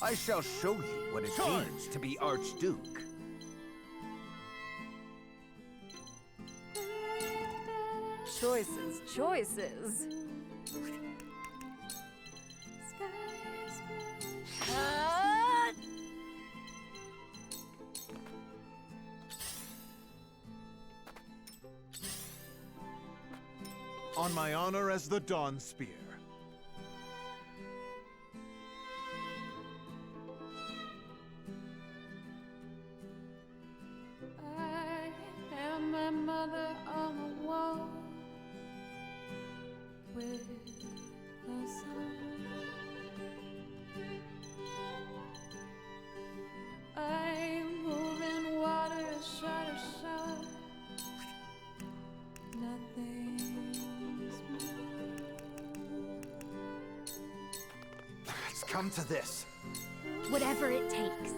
I shall show you what it means to be Archduke. Choices, choices. On my honor as the Dawn Spear. I am my mother on the wall with the sun. I move in water, shot or shot. Nothing's moved. It's come to this. Whatever it takes.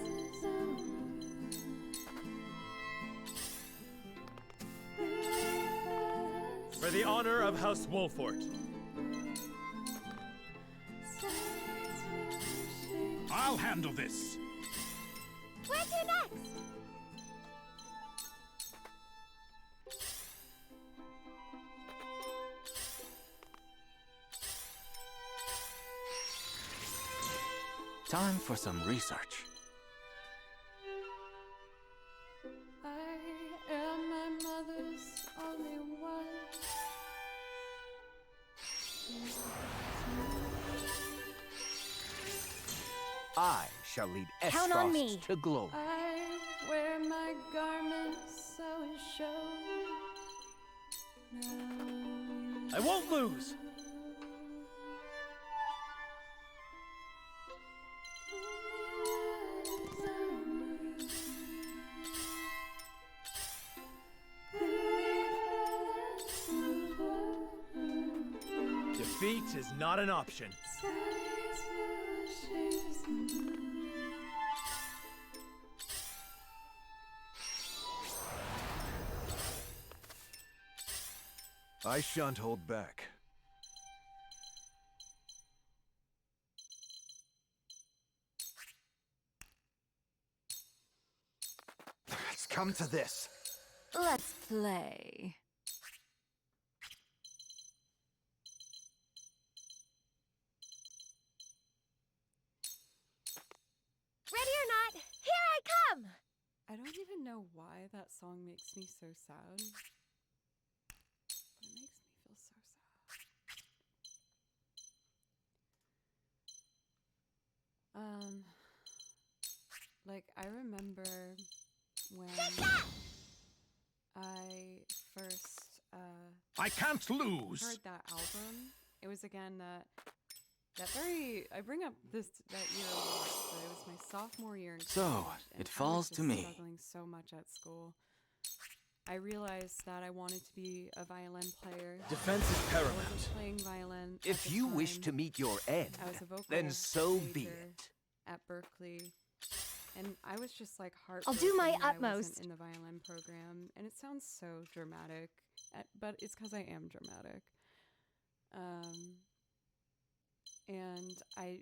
For the honor of House Wolfort. I'll handle this. Where to next? Time for some research. I am my mother's only one. I shall lead Count on me. Esfrost to glory. I wear my garments so it shows. No, I won't lose! Defeat is not an option. I shan't hold back. It's come to this. Let's play. Ready or not, here I come! I don't even know why that song makes me so sad. But it makes me feel so sad. Like, I remember when I first I can't lose. heard that album. It was again that very, I bring up that year a lot, but it was my sophomore year in college. So, and it I falls was to just me. struggling so much at school. I realized that I wanted to be a violin player. Defense is I paramount. wasn't playing violin at If the you wish time. to meet your end, I was a vocal then so be major it. at Berkeley, and I was just like I'll do my heartbroken that I utmost. wasn't in the violin program, and it sounds so dramatic, but it's because I am dramatic. And I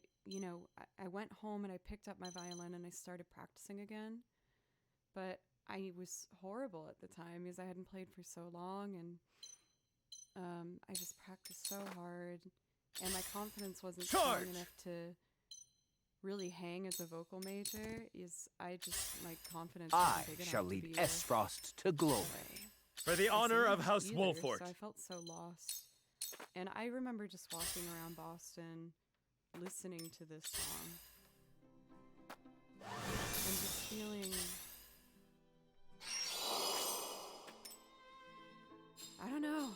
went home and I picked up my violin and I started practicing again, but I was horrible at the time because I hadn't played for so long, and I just practiced so hard, and my confidence wasn't strong Charge! enough to really hang as a vocal major. My confidence I wasn't big enough shall to lead be Esfrost to glory. For the honor of House either, Wolfort. So I felt so lost. And I remember just walking around Boston listening to this song and just feeling, I don't know.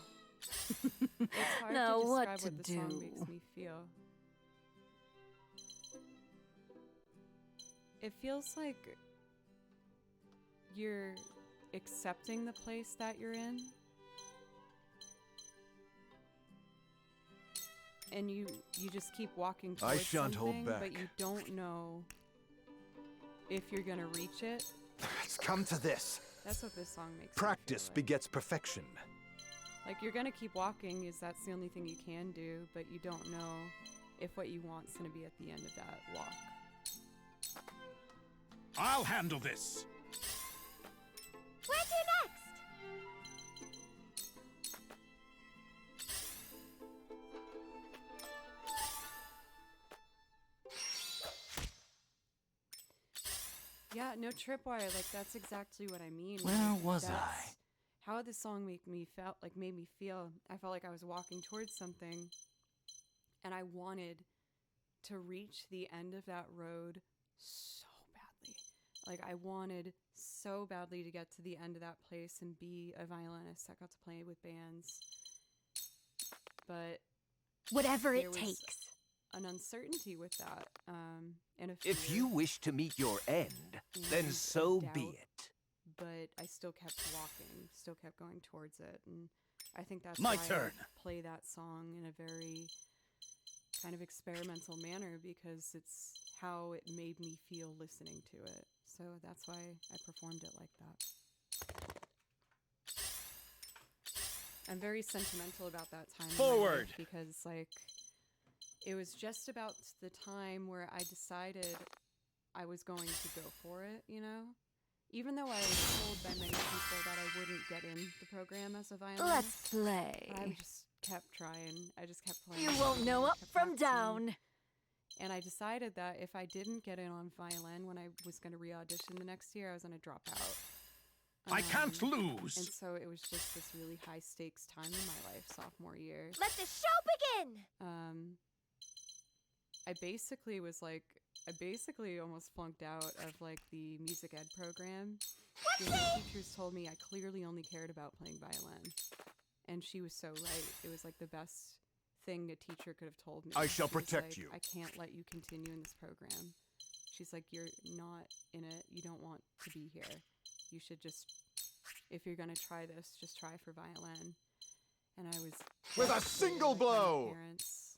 It's hard Know to what describe to what the song do. makes me feel. It feels like you're accepting the place that you're in. And you just keep walking I towards shan't hold something, back. but you don't know if you're gonna reach it. It's come to this. That's what this song makes Practice me feel like. begets perfection. Like, you're gonna keep walking, is that's the only thing you can do, but you don't know if what you want's gonna be at the end of that walk. I'll handle this. Where to next? Yeah, no tripwire. Like that's exactly what I mean. Where Like, was that's I? How the song made me feel. I felt like I was walking towards something, and I wanted to reach the end of that road so badly. Like I wanted so badly to get to the end of that place and be a violinist that got to play with bands. But Whatever there it was takes. an uncertainty with that. And a If fear you wish to meet your end, then and a so be doubt. it. But I still kept walking, still kept going towards it, and I think that's My why turn. I play that song in a very kind of experimental manner, because it's how it made me feel listening to it. So that's why I performed it like that. I'm very sentimental about that time in my life Forward. because like it was just about the time where I decided I was going to go for it, you know? Even though I was told by many people that I wouldn't get in the program as a violinist, Let's play. I just kept trying. I just kept playing. You won't know up kept from practicing. down. And I decided that if I didn't get in on violin when I was going to re-audition the next year, I was going to drop out. I can't And lose. so it was just this really high stakes time in my life, sophomore year. Let the show begin! I basically almost flunked out of like the music ed program. The teachers told me I clearly only cared about playing violin. And she was so right. It was like the best thing a teacher could have told me. I shall She was protect like, you. I can't let you continue in this program. She's like, you're not in it. You don't want to be here. You should just, if you're gonna try this, just try for violin. And I was With a devastated single in front of my blow. parents,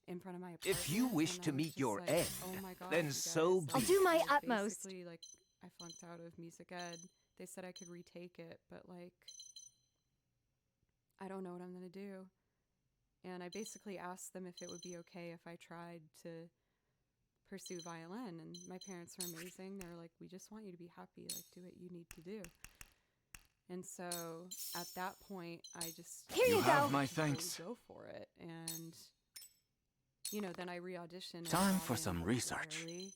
in front of my apartment. If you wish and to I was meet just your like, end, oh my God, then you so guys, be I'll it. do my I was utmost. Basically, like, I flunked out of music ed. They said I could retake it, but like, I don't know what I'm gonna do. And I basically asked them if it would be okay if I tried to pursue violin. And my parents were amazing. They were like, we just want you to be happy. Like, do what you need to do. And so at that point, I just Here you have go. my just really thanks. go for it. And you know, then I re-auditioned. and Time got for in some research. regularly.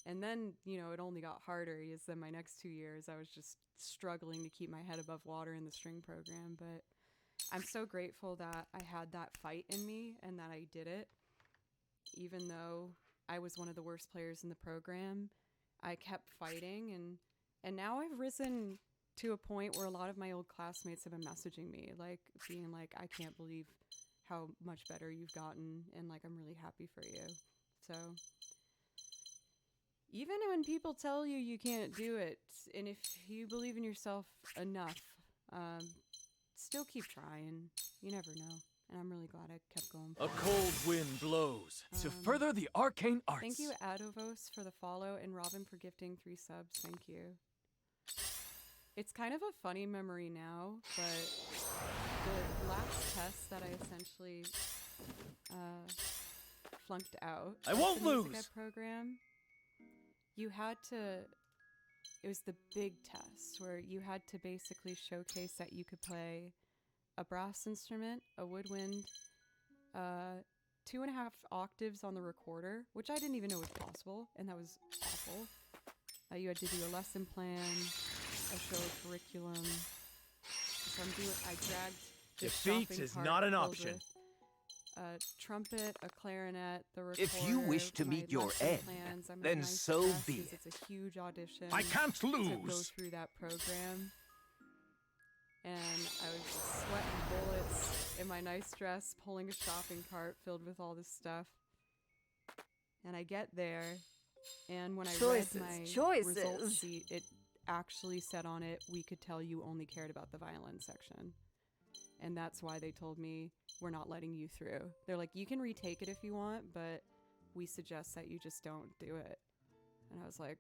And then, you know, it only got harder because then my next 2 years, I was just struggling to keep my head above water in the string program. But I'm so grateful that I had that fight in me and that I did it. Even though I was one of the worst players in the program, I kept fighting. And now I've risen to a point where a lot of my old classmates have been messaging me, like being like, I can't believe how much better you've gotten. And like, I'm really happy for you. So even when people tell you you can't do it, and if you believe in yourself enough, still keep trying. You never know. And I'm really glad I kept going. A cold wind blows. To further the arcane arts. Thank you, Adovos, for the follow, and Robin for gifting 3 subs. Thank you. It's kind of a funny memory now, but the last test that I essentially flunked out. I of won't the music ed lose. program. You had to. It was the big test where you had to basically showcase that you could play a brass instrument, a woodwind, 2.5 octaves on the recorder, which I didn't even know was possible, and that was awful. You had to do a lesson plan, a show curriculum. So I dragged this Defeat shopping is cart not an filled option. with a trumpet, a clarinet, the recorder. If you wish to my meet your lesson end, plans. I'm in a then nice so dress be 'cause it. It's a huge audition. I can't To go lose. through that program. And I was just sweating bullets in my nice dress, pulling a shopping cart filled with all this stuff. And I get there, and when I read my result sheet, it actually said on it, we could tell you only cared about the violin section. And that's why they told me, we're not letting you through. They're like, you can retake it if you want, but we suggest that you just don't do it. And I was like,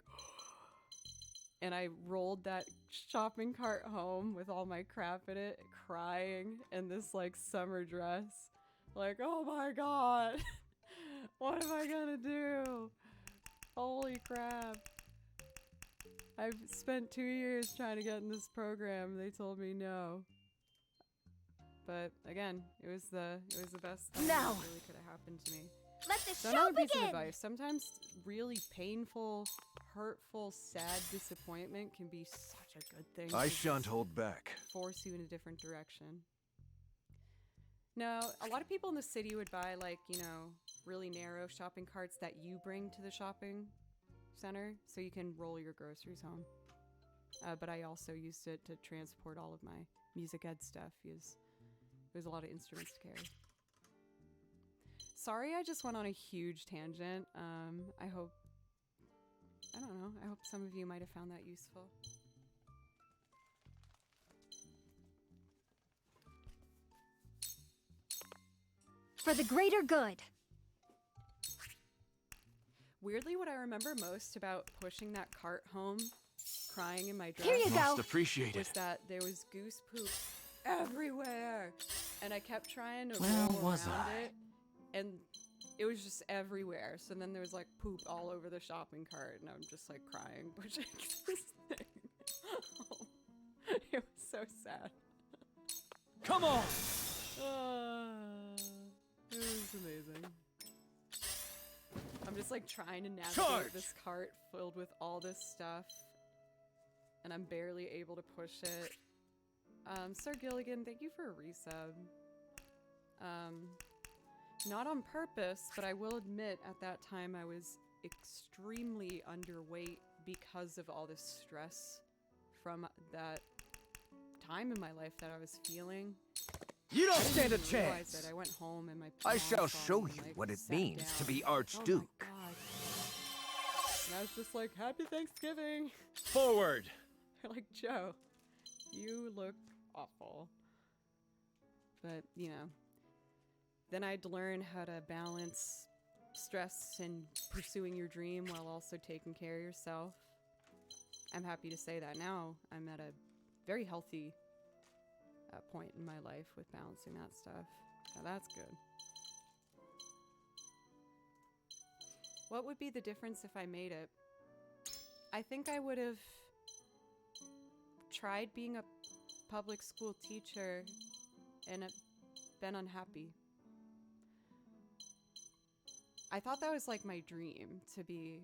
and I rolled that shopping cart home with all my crap in it, crying in this like summer dress. Like, oh my God, what am I gonna do? Holy crap. I've spent 2 years trying to get in this program. They told me no. But again, it was the best thing Now. that really could have happened to me. Let the So show another piece of begin! advice: sometimes really painful, hurtful, sad disappointment can be such a good thing. I to shan't just hold back. force you in a different direction. Now, a lot of people in the city would buy, like, you know, really narrow shopping carts that you bring to the shopping center so you can roll your groceries home. But I also used it to transport all of my music ed stuff because there's a lot of instruments to carry. Sorry, I just went on a huge tangent. I hope some of you might have found that useful. For the greater good. Weirdly, what I remember most about pushing that cart home, crying in my dress, Here you Most go. appreciated. was that there was goose poop everywhere, and I kept trying to Where roll was around I? it, and it was just everywhere. So then there was like poop all over the shopping cart, and I'm just like crying, pushing this thing. It was so sad. Come on! It was amazing. I'm just like trying to navigate Charge! this cart filled with all this stuff, and I'm barely able to push it. Sir Gilligan, thank you for a resub. Not on purpose, but I will admit at that time I was extremely underweight because of all this stress from that time in my life that I was feeling. You don't I didn't stand a even realize chance. that I went home and my I mom shall saw show me you and, like, what it sat means to down. be Oh my Archduke. God. And I was just like, Happy Thanksgiving. Forward! They're like, Joe, you look awful. But, you know, then I had to learn how to balance stress and pursuing your dream while also taking care of yourself. I'm happy to say that now I'm at a very healthy point in my life with balancing that stuff. So that's good. What would be the difference if I made it? I think I would have tried being a public school teacher and been unhappy. I thought that was like my dream, to be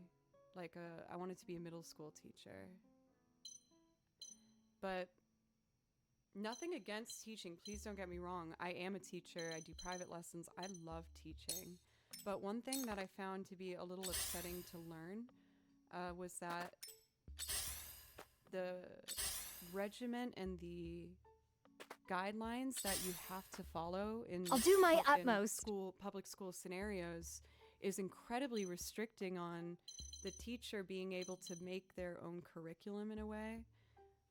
like I wanted to be a middle school teacher. But nothing against teaching, please don't get me wrong. I am a teacher, I do private lessons, I love teaching. But one thing that I found to be a little upsetting to learn was that the regiment and the guidelines that you have to follow in I'll do my in utmost. public school scenarios is incredibly restricting on the teacher being able to make their own curriculum in a way.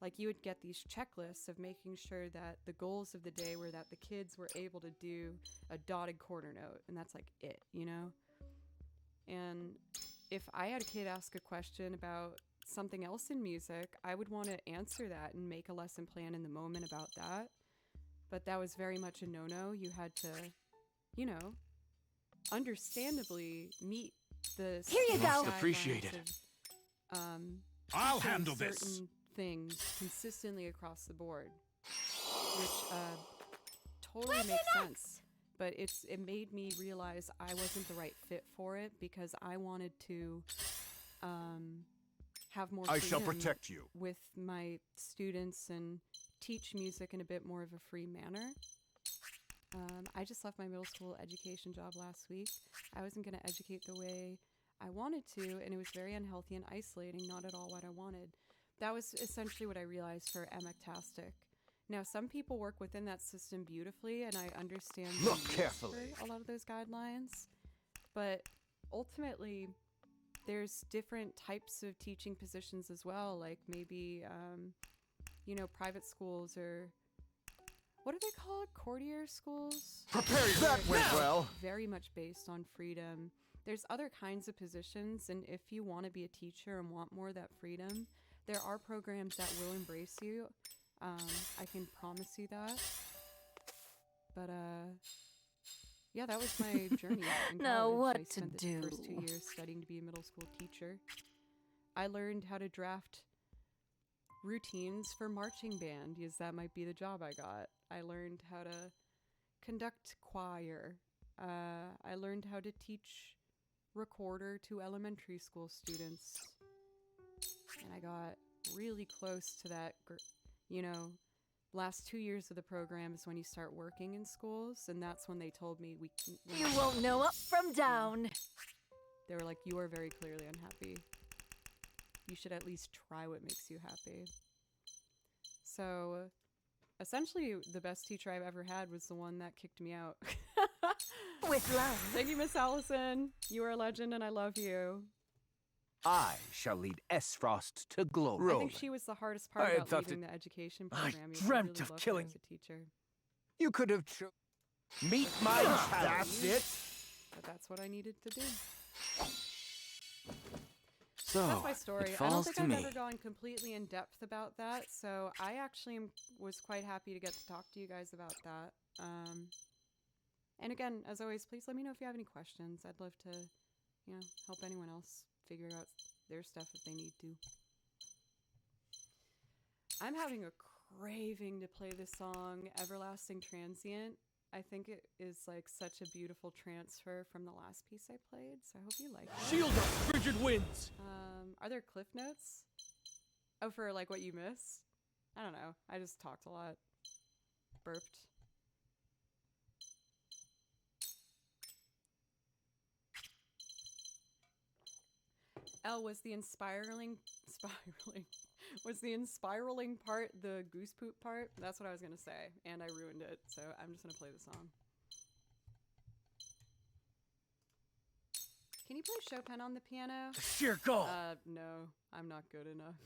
Like, you would get these checklists of making sure that the goals of the day were that the kids were able to do a dotted quarter note, and that's like it, you know? And if I had a kid ask a question about something else in music, I would want to answer that and make a lesson plan in the moment about that. But that was very much a no-no. You had to, you know, understandably meet the Here you go. guidelines Most appreciated. of, I'll teaching handle this. certain things consistently across the board, which totally makes sense. But it made me realize I wasn't the right fit for it because I wanted to have more I shall freedom protect you. with my students and teach music in a bit more of a free manner. I just left my middle school education job last week. I wasn't going to educate the way I wanted to, and it was very unhealthy and isolating, not at all what I wanted. That was essentially what I realized for Emectastic. Now, some people work within that system beautifully, and I understand the Look use carefully. for a lot of those guidelines. But ultimately, there's different types of teaching positions as well, like maybe, you know, private schools or what do they call it? Courtier schools? Prepare yourself. That went well. Very much based on freedom. There's other kinds of positions, and if you want to be a teacher and want more of that freedom, there are programs that will embrace you. I can promise you that. But yeah, that was my journey in Know college. what I spent to the first 2 do. years studying to be a middle school teacher. I learned how to draft routines for marching band, because that might be the job I got. I learned how to conduct choir. I learned how to teach recorder to elementary school students. And I got really close to that, you know, last 2 years of the program is when you start working in schools, and that's when they told me You won't know up from down. they were like, you are very clearly unhappy. You should at least try what makes you happy. So essentially the best teacher I've ever had was the one that kicked me out. With love. Thank you, Miss Allison. You are a legend and I love you. I shall lead S Frost to glory. I Roll. think she was the hardest part I about thought leaving that- the education I program. dreamt really of loved her killing as a teacher. You could have meet my challenge. That's it. But that's what I needed to do. So, That's my story. it I don't falls think to I've me. ever gone completely in depth about that, so I actually was quite happy to get to talk to you guys about that. And again, as always, please let me know if you have any questions. I'd love to, you know, help anyone else figure out their stuff if they need to. I'm having a craving to play the song Everlasting Transient. I think it is like such a beautiful transfer from the last piece I played, so I hope you like it. Shield up, frigid winds! Are there cliff notes? Oh, for like what you missed? I don't know. I just talked a lot. Burped. L, was the inspiraling part the goose poop part? That's what I was gonna say, and I ruined it, so I'm just gonna play the song. Can you play Chopin on the piano? Sheer gall! No, I'm not good enough.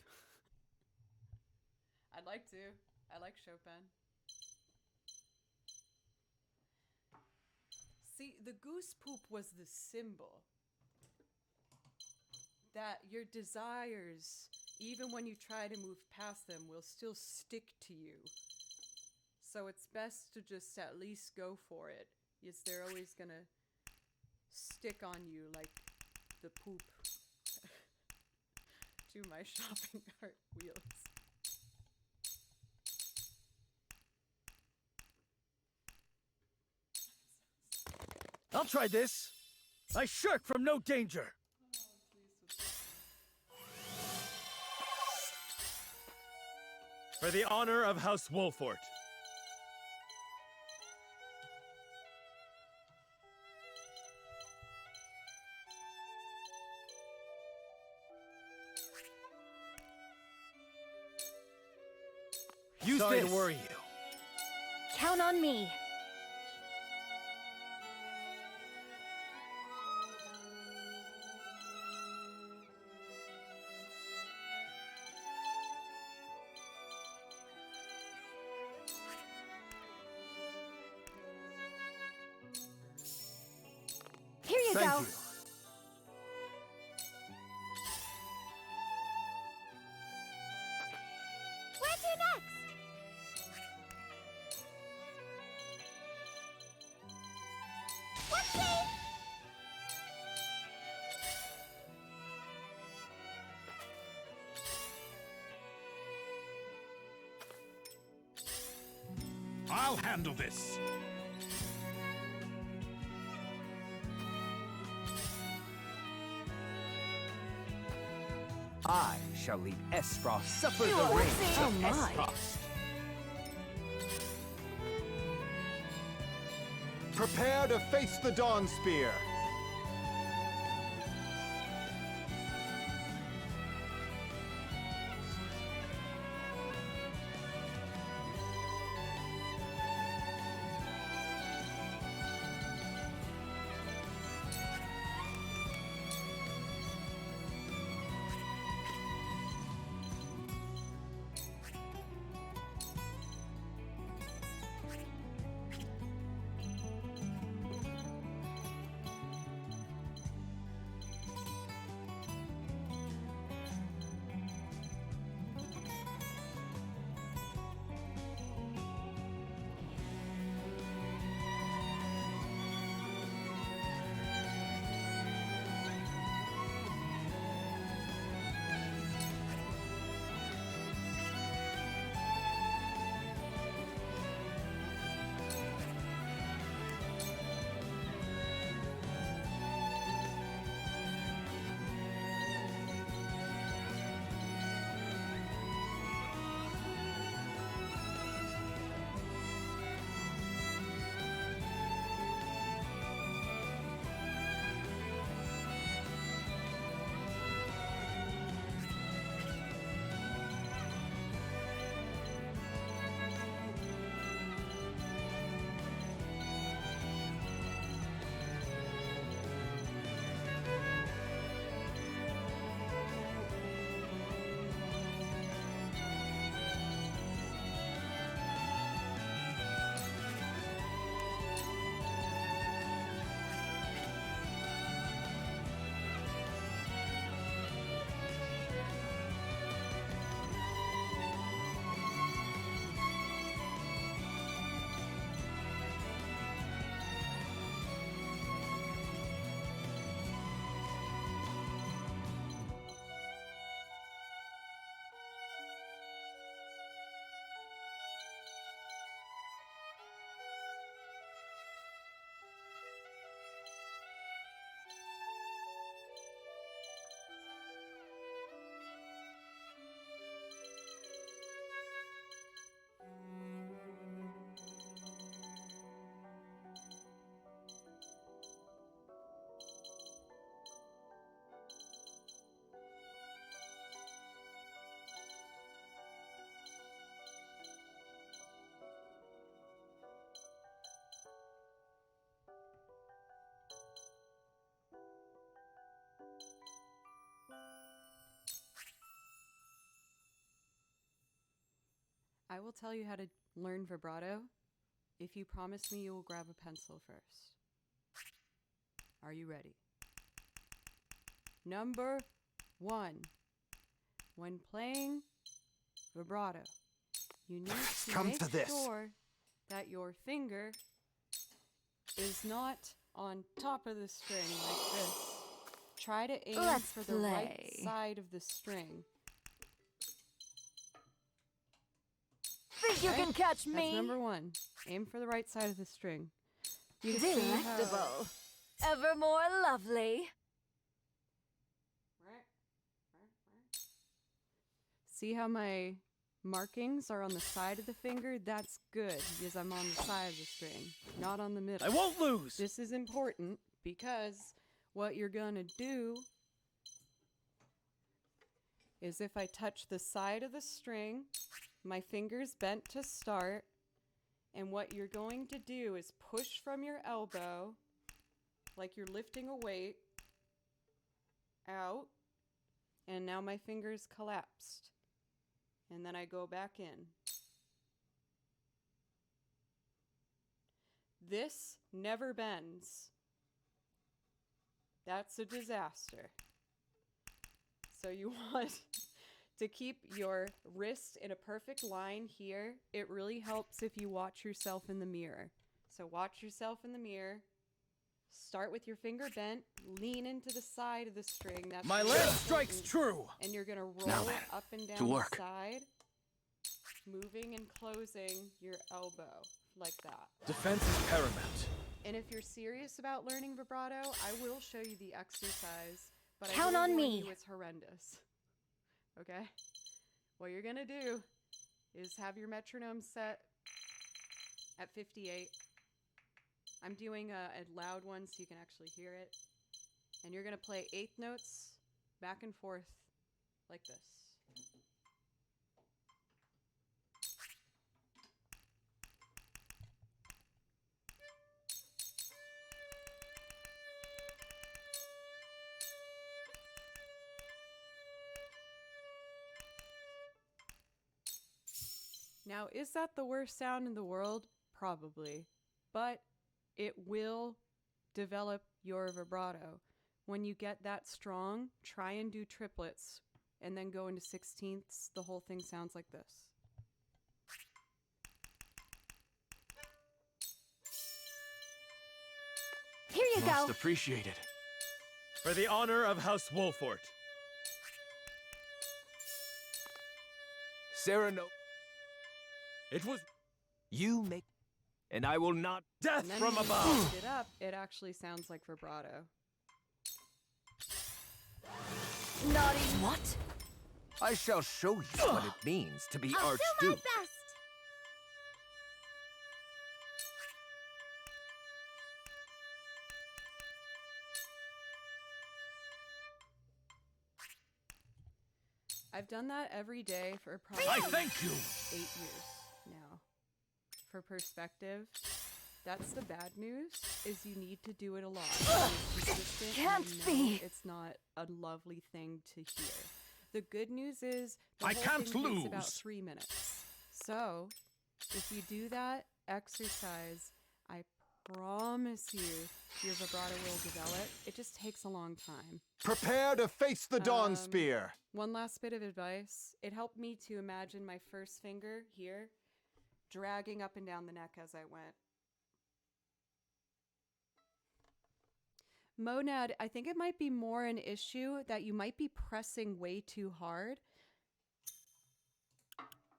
I'd like to. I like Chopin. See, the goose poop was the symbol that your desires, even when you try to move past them, will still stick to you. So it's best to just at least go for it, because they're always gonna stick on you like the poop to my shopping cart wheels. I'll try this! I shirk from no danger! For the honor of House Wolfort. Use Sorry this. to worry you. Count on me. Here you Thank go. you. Where to next? Whoopsie! I'll handle this. I shall lead S Frost suffer You the are reign whoopsie. of Oh S my. Frost. Prepare to face the Dawn Spear. I will tell you how to learn vibrato if you promise me you will grab a pencil first. Are you ready? Number 1. When playing vibrato, you need to Come make to this. sure that your finger is not on top of the string like this. Try to aim Let's for the right play. side of the string. Think you can catch That's me? number 1. Aim for the right side of the string. You can see how- Delectable. Ever more lovely. See how my markings are on the side of the finger? That's good because I'm on the side of the string, not on the middle. I won't lose! This is important because what you're gonna do is if I touch the side of the string, my finger's bent to start, and what you're going to do is push from your elbow like you're lifting a weight out, and now my finger's collapsed. And then I go back in. This never bends. That's a disaster. So you want to keep your wrist in a perfect line here. It really helps if you watch yourself in the mirror. So watch yourself in the mirror. Start with your finger bent. Lean into the side of the string. That's My really lance strikes important. true! And you're going to roll Now then, up and down to work. the side, moving and closing your elbow like that. Defense is paramount. And if you're serious about learning vibrato, I will show you the exercise, but Count I on will warn me. you it's horrendous. Okay? What you're going to do is have your metronome set at 58. I'm doing a loud one so you can actually hear it. And you're going to play eighth notes back and forth like this. Now, is that the worst sound in the world? Probably. But it will develop your vibrato. When you get that strong, try and do triplets and then go into sixteenths. The whole thing sounds like this. Here you Most go. appreciated. For the honor of House Wolfort. Sarah, no. It was You make. And I will not. death And then from when you above! lift it up, it actually sounds like vibrato. Naughty what? I shall show you what it means to be I'll do my Archduke. best. I've done that every day for probably I thank you! 8 years now. For perspective, that's the bad news, is you need to do it a lot. It's consistent, and can't I know be. It's not a lovely thing to hear. The good news is the I whole can't thing takes about lose. 3 minutes. So, if you do that exercise, I promise you your vibrato will develop. It just takes a long time. Prepare to face the Dawn Um, Spear. One last bit of advice. It helped me to imagine my first finger here dragging up and down the neck as I went. Monad, I think it might be more an issue that you might be pressing way too hard.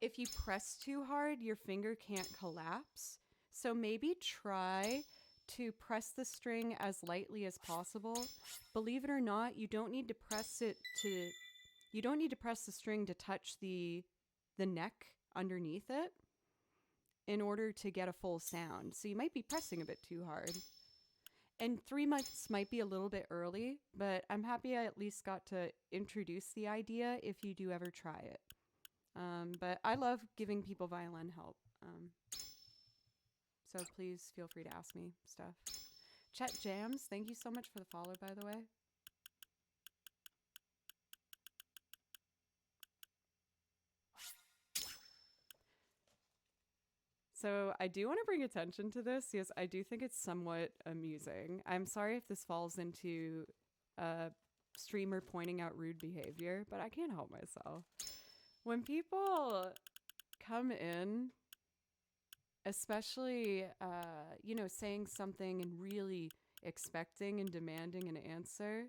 If you press too hard, your finger can't collapse. So maybe try to press the string as lightly as possible. Believe it or not, you don't need to press it to you don't need to press the string to touch the neck underneath it in order to get a full sound. So you might be pressing a bit too hard. And 3 months might be a little bit early, but I'm happy I at least got to introduce the idea if you do ever try it. But I love giving people violin help. So please feel free to ask me stuff. Chet Jams, thank you so much for the follow, by the way. So I do want to bring attention to this. Yes, I do think it's somewhat amusing. I'm sorry if this falls into streamer pointing out rude behavior, but I can't help myself. When people come in, especially, saying something and really expecting and demanding an answer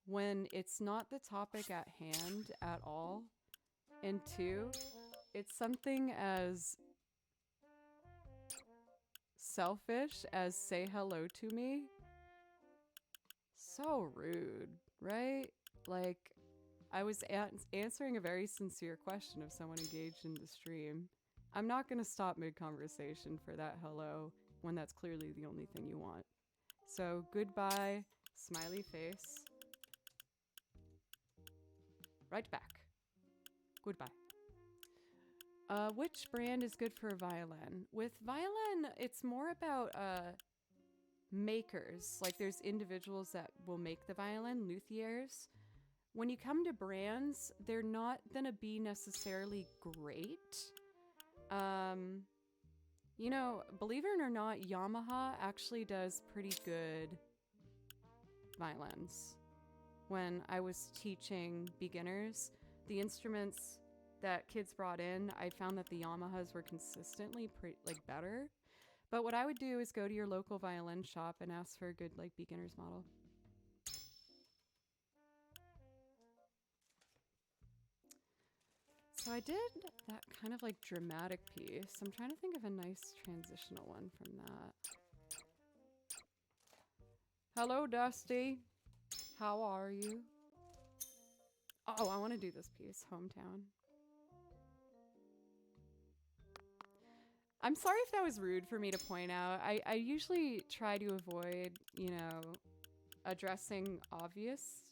when it's not the topic at hand at all, and two, it's something as selfish as say hello to me. So rude, right? Like, I was answering a very sincere question of someone engaged in the stream. I'm not going to stop mid-conversation for that hello when that's clearly the only thing you want. So, goodbye, smiley face. Right back. Goodbye. Which brand is good for a violin? With violin, it's more about makers. Like, there's individuals that will make the violin, luthiers. When you come to brands, they're not going to be necessarily great. Believe it or not, Yamaha actually does pretty good violins. When I was teaching beginners, the instruments that kids brought in, I found that the Yamahas were consistently better. But what I would do is go to your local violin shop and ask for a good beginner's model. So I did that kind of dramatic piece. I'm trying to think of a nice transitional one from that. Hello, Dusty. How are you? Oh, I want to do this piece, Hometown. I'm sorry if that was rude for me to point out. I usually try to avoid, addressing obvious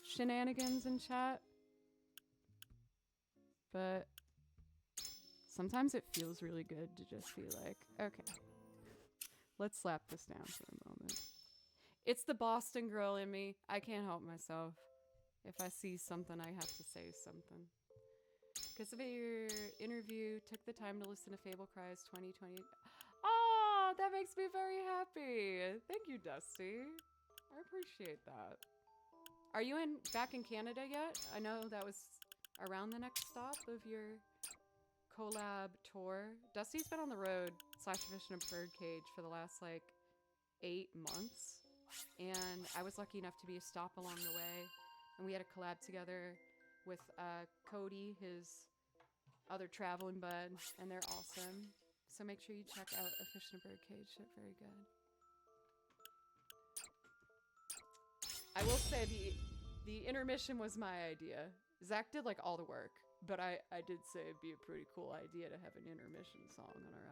shenanigans in chat. But sometimes it feels really good to just be like, okay, let's slap this down for a moment. It's the Boston girl in me. I can't help myself. If I see something, I have to say something. Because of your interview, took the time to listen to Fable Cry's 2020. Oh, that makes me very happy. Thank you, Dusty. I appreciate that. Are you back in Canada yet? I know that was around the next stop of your collab tour. Dusty's been on the road / fishing a birdcage for the last 8 months, and I was lucky enough to be a stop along the way, and we had a collab together with Cody, his other traveling bud, and they're awesome. So make sure you check out a Fishing a Birdcage. They're very good. I will say the intermission was my idea. Zach did all the work, but I did say it'd be a pretty cool idea to have an intermission song on our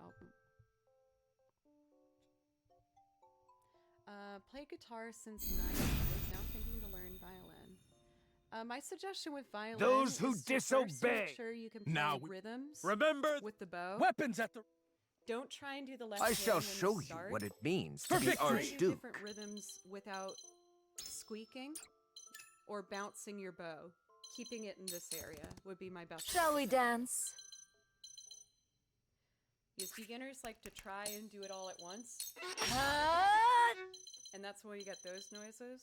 album. Played guitar since 9 years, now thinking to learn violin. My suggestion with violin Those who is to first disobey. make sure you can play rhythms Remember with the bow. Weapons at the... Don't try and do the left I hand shall when show you start. what it means For to be victory! Try and do Archduke. different rhythms without squeaking or bouncing your bow. Keeping it in this area would be my best. Shall we dance? Because beginners like to try and do it all at once, and that's when you get those noises.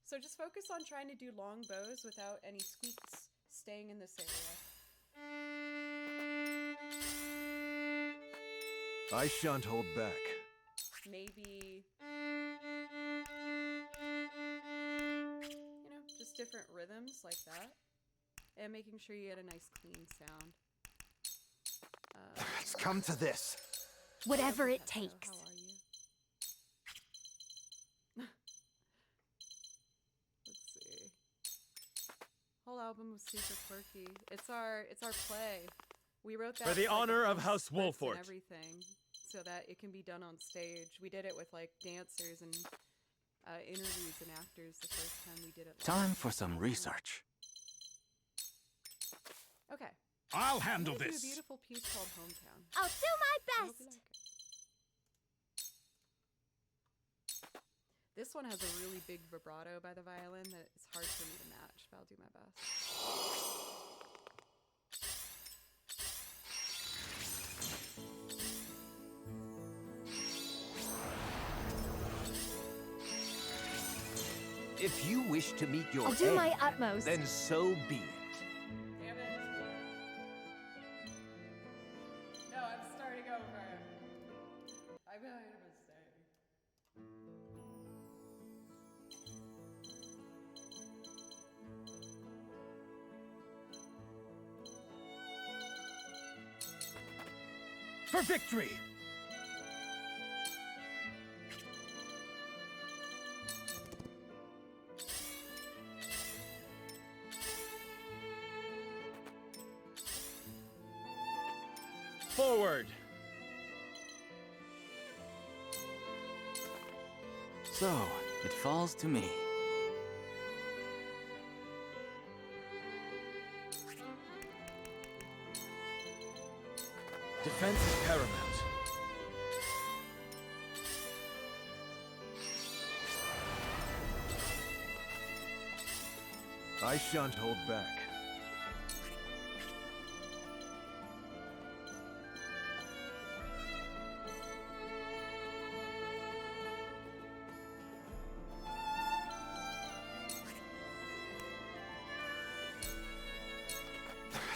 So just focus on trying to do long bows without any squeaks staying in this area. I shan't hold back. Maybe, just different rhythms like that. And making sure you get a nice clean sound. It's come to this. Whatever it Pesto, takes. how are you? Let's see. Whole album was super quirky. It's our play. We wrote that For the with, honor a of whole House script Wolfort. and everything, so that it can be done on stage. We did it with dancers and interviews and actors the first time we did it. Time for some research. Okay. I'll I'm handle gonna do this. a beautiful piece called Hometown. I'll do I my hope you best. like it. This one has a really big vibrato by the violin that it's hard for me to match, but I'll do my best. If you wish to meet your I'll do end, my utmost. then so be it. Damn it. No, I'm starting over. I made a mistake. For victory! Forward! So, it falls to me. Defense is paramount. I shan't hold back.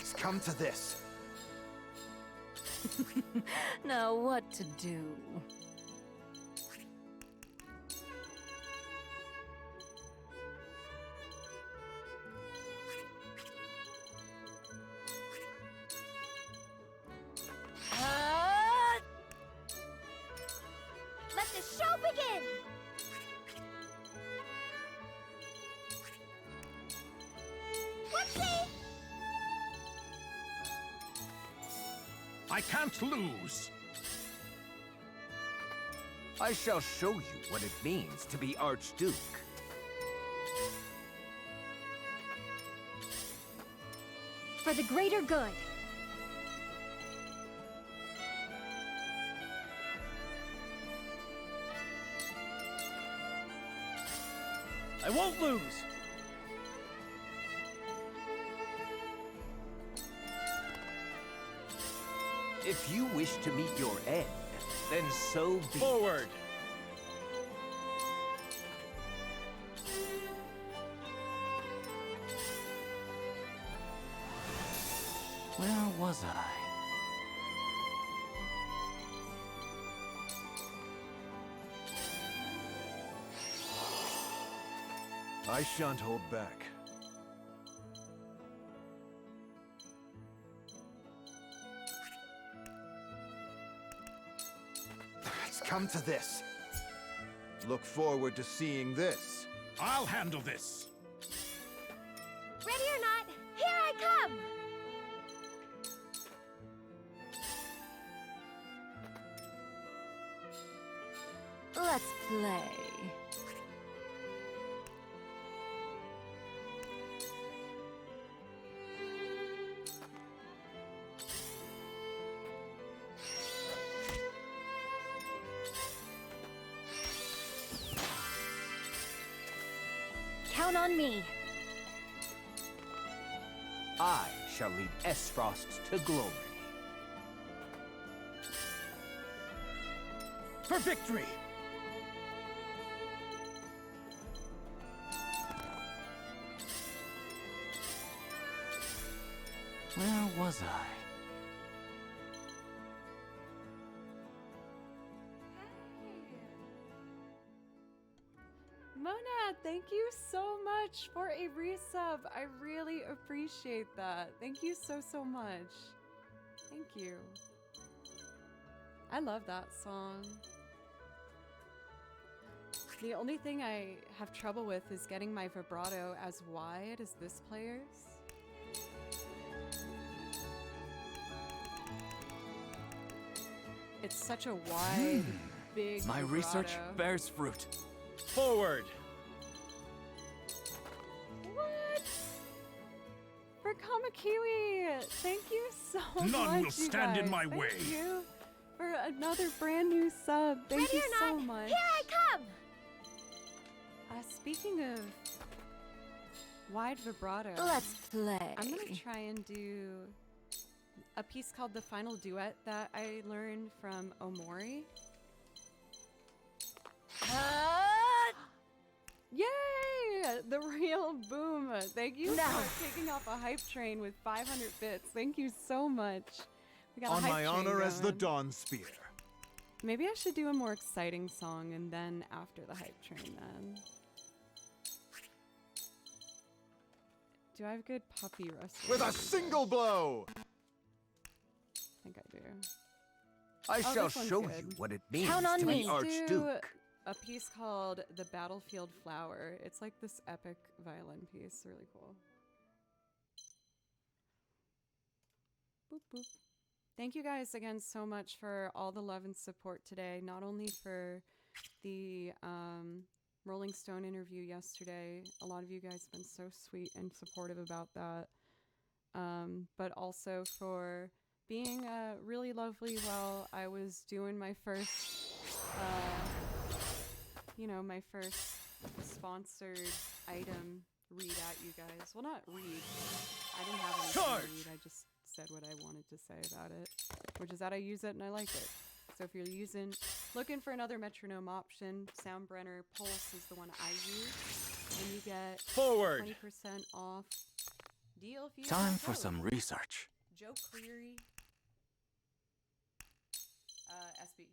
It's come to this. Now what to do? Let the show begin! Whoopsie! I can't lose! I shall show you what it means to be Archduke. For the greater good. I won't lose! If you wish to meet your end, then so be it. Forward! Where was I? I shan't hold back. It's come to this. Look forward to seeing this. I'll handle this! Ready or not, here I come! Let's play. Count on me. I shall lead S-Frost to glory. For victory! Where was I? Mona, thank you so much for a resub. I really appreciate that. Thank you so much. Thank you. I love that song. The only thing I have trouble with is getting my vibrato as wide as this player's. It's such a wide, big My vibrato. research bears fruit. Forward! What? For Kamakiwi, thank you so much. None will you stand in guys. my Thank way. you for another brand new sub. Thank Ready you or so not, much. here I come! Speaking of wide vibrato, Let's play. I'm gonna try and do a piece called The Final Duet that I learned from Omori. Yay! the real boom. Thank you for kicking off a hype train with 500 bits. Thank you so much. We got a On hype my train honor as the going. Dawn Spear. Maybe I should do a more exciting song and then after the hype train then. Do I have good puppy wrestling? With a single blow! I think I do. I Oh, shall this one's show good. you what it means Count on to me. be Let's do Archduke. a piece called The Battlefield Flower. It's like this epic violin piece. Really cool. Boop, boop. Thank you guys again so much for all the love and support today. Not only for the Rolling Stone interview yesterday. A lot of you guys have been so sweet and supportive about that. But also for being really lovely while I was doing my first, my first sponsored item read at you guys. Well, not read. I didn't have anything Charge! to read. I just said what I wanted to say about it, which is that I use it and I like it. So if you're looking for another metronome option, Soundbrenner Pulse is the one I use, and you get Forward! 20% off deal if you use Time my for code. some research. Joe Cleary, SB.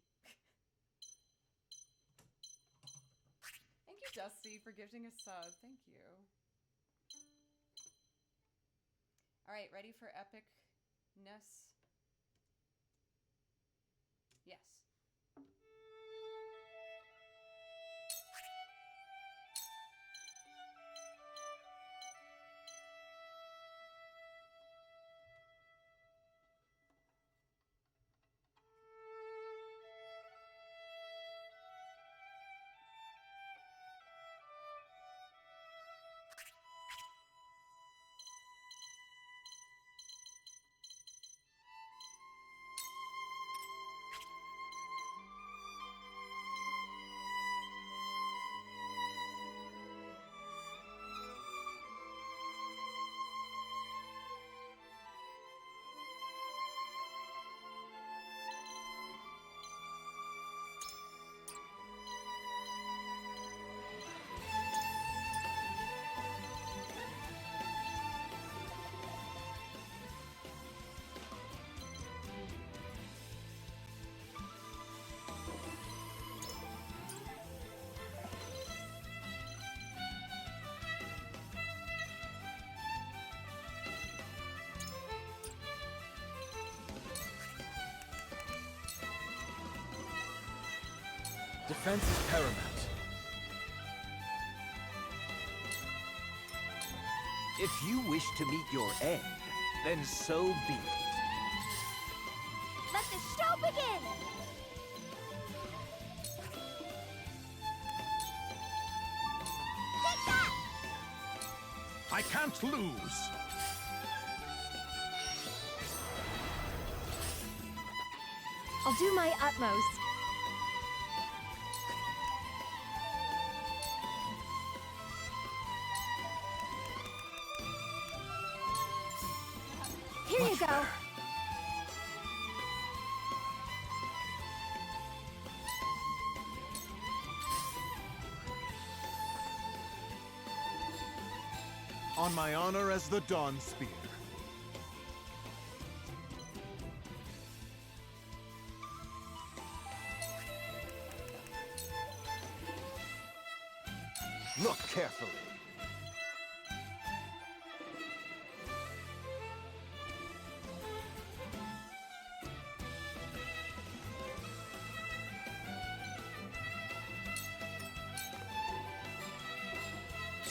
Thank you, Dusty, for gifting a sub. Thank you. All right, ready for epicness? Yes. Defense is paramount. If you wish to meet your end, then so be it. Let the show begin! Take that! I can't lose. I'll do my utmost. Here you go. On my honor as the Dawn Spear. Look carefully.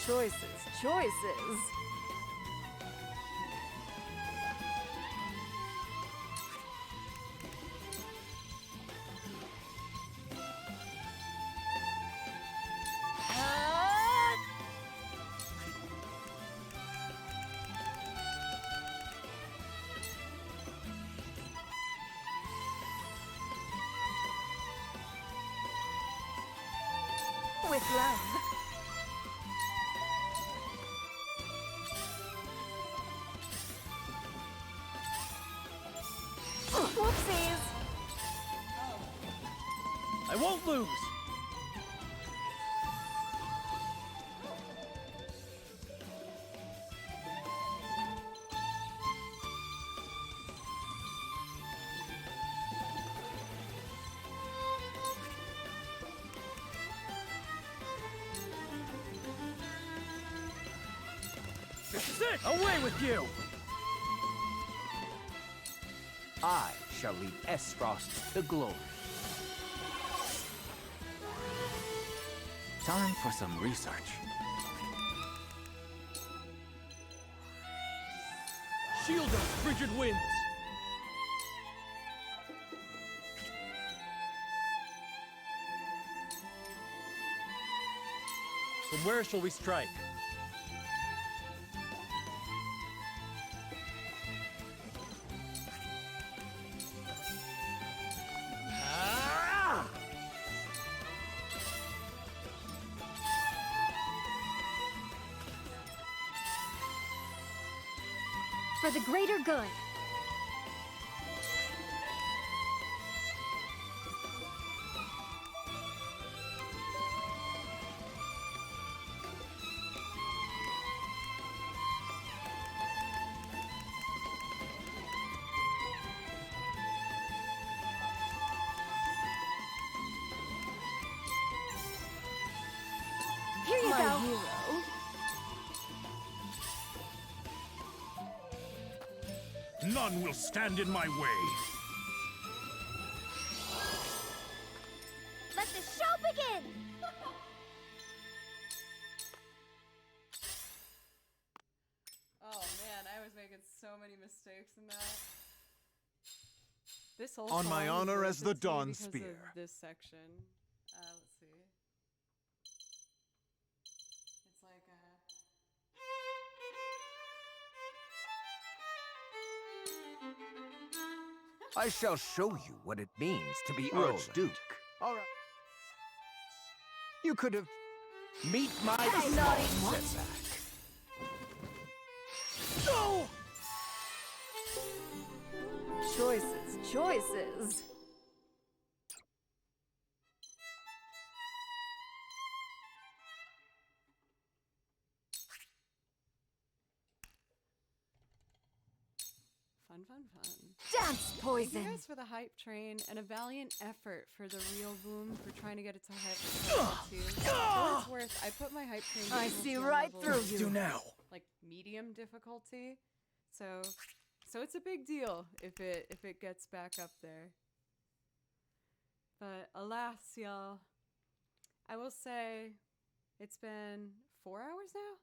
Choices. With love. Whoopsies. I won't lose. it! Away with you! I shall lead Esfrost to glory. Time for some research. Shield us, frigid winds! From where shall we strike? For the greater good. Here you My go. hero. None will stand in my way. Let the show begin. Oh man, I was making so many mistakes in that. This whole On my song is honor worth as the it to me Dawn because of Spear. this section. Let's see. It's like I shall show you what it means to be Archduke. All right. You could have... Meet my Hey, small naughty. setback. No! Choices, choices. fun, fun, fun. Dance Thank poison. you guys for the hype train and a valiant effort for the real boom for trying to get it to hype too. For what it's worth, I put my hype train. I difficulty see on right level, through you. Do now. like medium difficulty, so it's a big deal if it gets back up there. But alas, y'all, I will say it's been 4 hours now.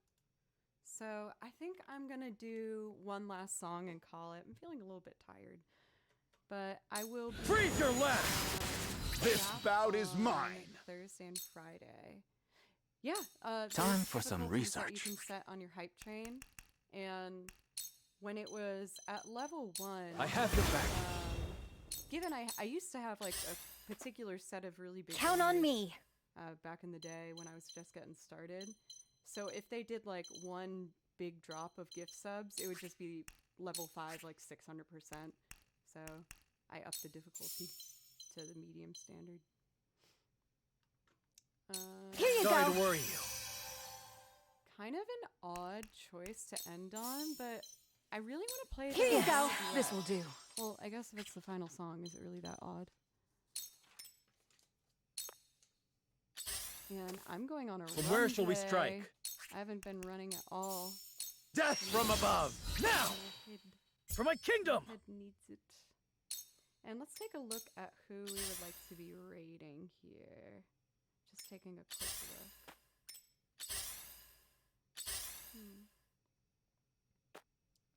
So I think I'm going to do one last song and call it. I'm feeling a little bit tired. But I will be Freeze your left! This back bout is on mine. Thursday and Friday. Yeah. Time there's for some difficulties that you research. can set on your hype train. And when it was at level 1... I have your back. given I used to have like a particular set of really big Count on winners, me. back in the day when I was just getting started. So if they did like one big drop of gift subs, it would just be level 5, like 600%. So I upped the difficulty to the medium standard. Here you Sorry go. to worry you. Kind of an odd choice to end on, but I really want to play Here you this go. duet. This will do. Well, I guess if it's the final song, is it really that odd? And I'm going on a From run where shall we today. strike? I haven't been running at all. Death from above! Now! My head, For my kingdom! head needs it. And let's take a look at who we would like to be raiding here. Just taking a quick look.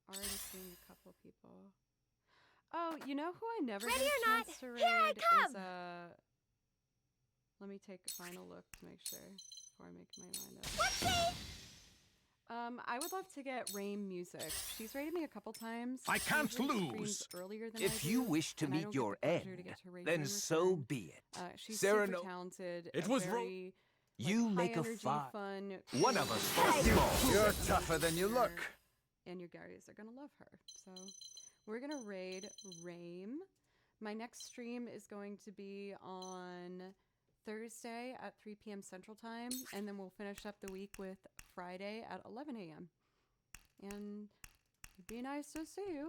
Already seeing a couple people. Oh, you know who I never Ready get or a not, chance to here I raid come! is let me take a final look to make sure before I make my mind up. Whoopsie! I would love to get Rain Music. She's raided me a couple times. I She can't usually streams lose. Earlier than If I you do, wish to and I meet don't your get the end, pleasure to get to raid her then in so return. be it. She's Sarah super no- talented. It a was very, You like, make a high-energy, fight. fun, One of us for Hey. small. You're tougher than you look. and your guys are gonna love her. So we're gonna raid Rame. My next stream is going to be on Thursday at 3 p.m. Central Time, and then we'll finish up the week with Friday at 11 a.m. And it'd be nice to see you.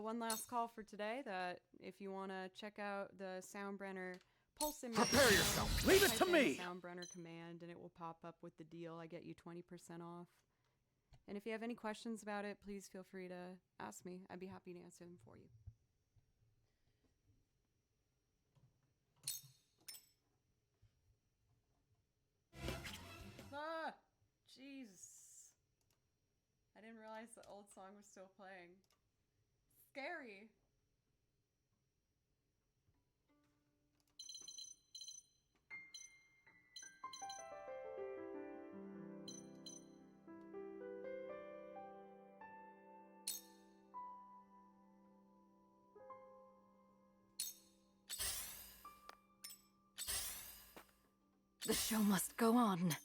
One last call for today, that if you want to check out the Soundbrenner Pulse in Prepare yourself. Leave it to me. Soundbrenner command, and it will pop up with the deal. I get you 20% off. And if you have any questions about it, please feel free to ask me. I'd be happy to answer them for you. Ah, Jesus. I didn't realize the old song was still playing. Scary. The show must go on.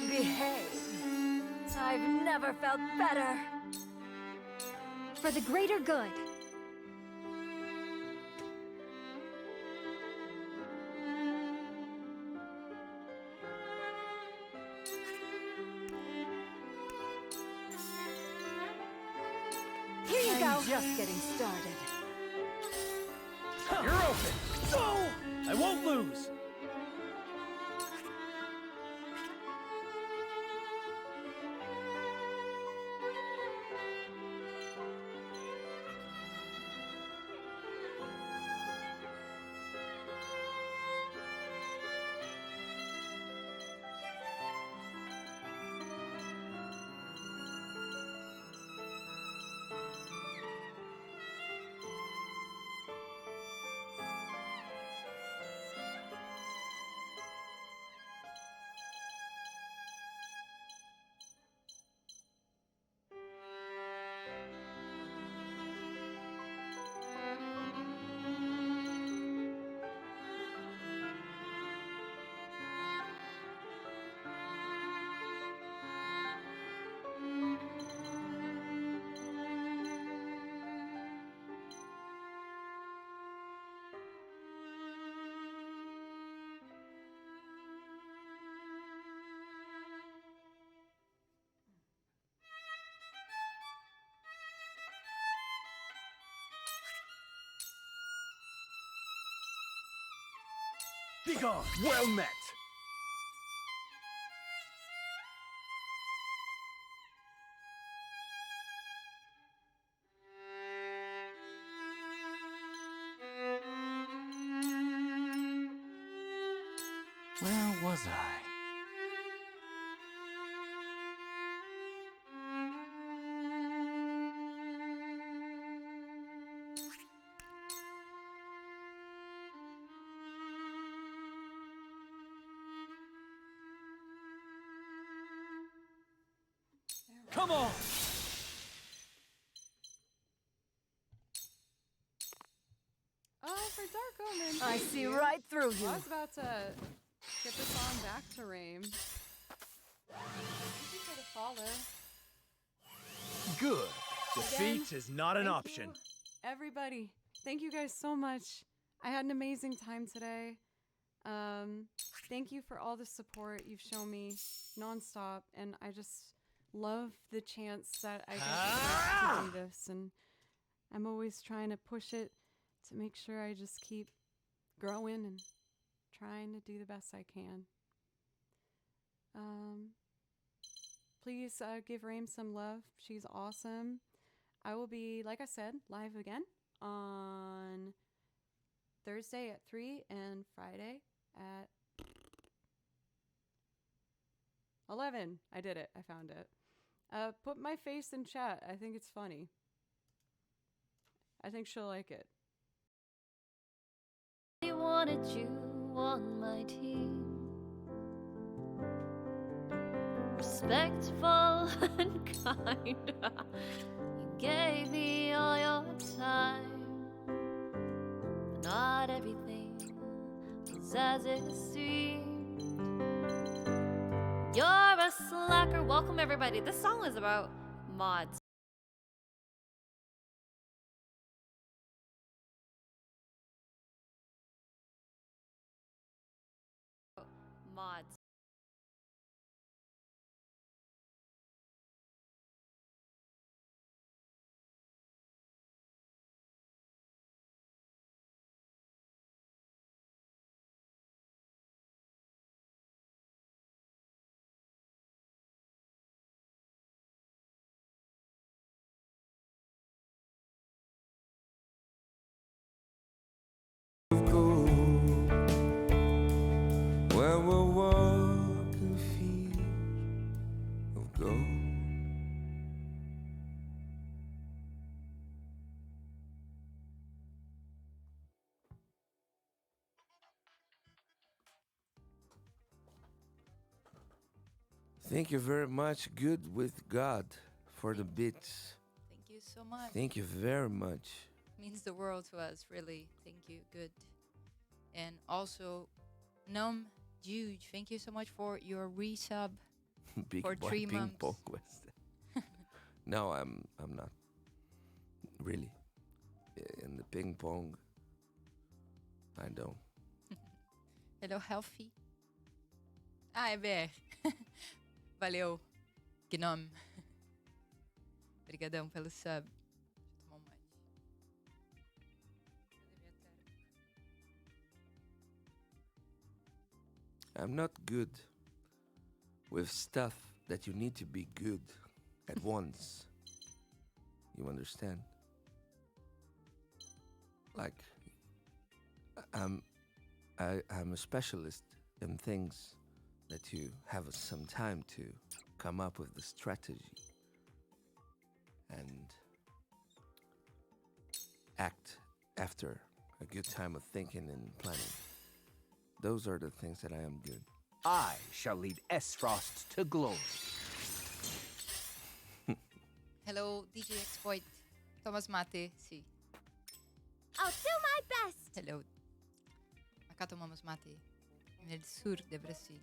Behave. I've never felt better. For the greater good. Here you go. I'm just getting started. You're open. Go! I won't lose. Be gone! Well met! Where was I? Come on! Oh, for Dark Omen. I thank see you. right through you. Well, I was about to get this on back to Rame. Thank you for the follow. Good. Again, Defeat is not an thank option. you, everybody. Thank you guys so much. I had an amazing time today. Thank you for all the support you've shown me nonstop, and I just love the chance that I get to do this, and I'm always trying to push it to make sure I just keep growing and trying to do the best I can. Please give Rame some love. She's awesome. I will be, like I said, live again on Thursday at 3 and Friday at 11. I did it. I found it. Put my face in chat. I think it's funny. I think she'll like it. I wanted you on my team. Respectful and kind. You gave me all your time. But not everything was as it seemed. You're a slacker. Welcome, everybody. This song is about mods. Mods. Thank you very much. Good with God for the bits. Thank you so much. Thank you very much. Means the world to us, really. Thank you. Good. And also, Num Juge, thank you so much for your resub Big for boy 3 ping months. pong was. No, I'm not really in the ping pong. I don't. Hello, Healthy. Ah, é BR. Valeu, Gnome. Obrigadão pelo sub. Deixa eu tomar um mate. I'm not good with stuff that you need to be good at once. You understand? Like, I'm a specialist in things that you have some time to come up with the strategy and act after a good time of thinking and planning. Those are the things that I am good. I shall lead S-Frost to glory. Hello, DJ Exploit. Thomas Mate, sí. I'll do my best. Hello. Acá tomamos mate. En el sur de Brasil.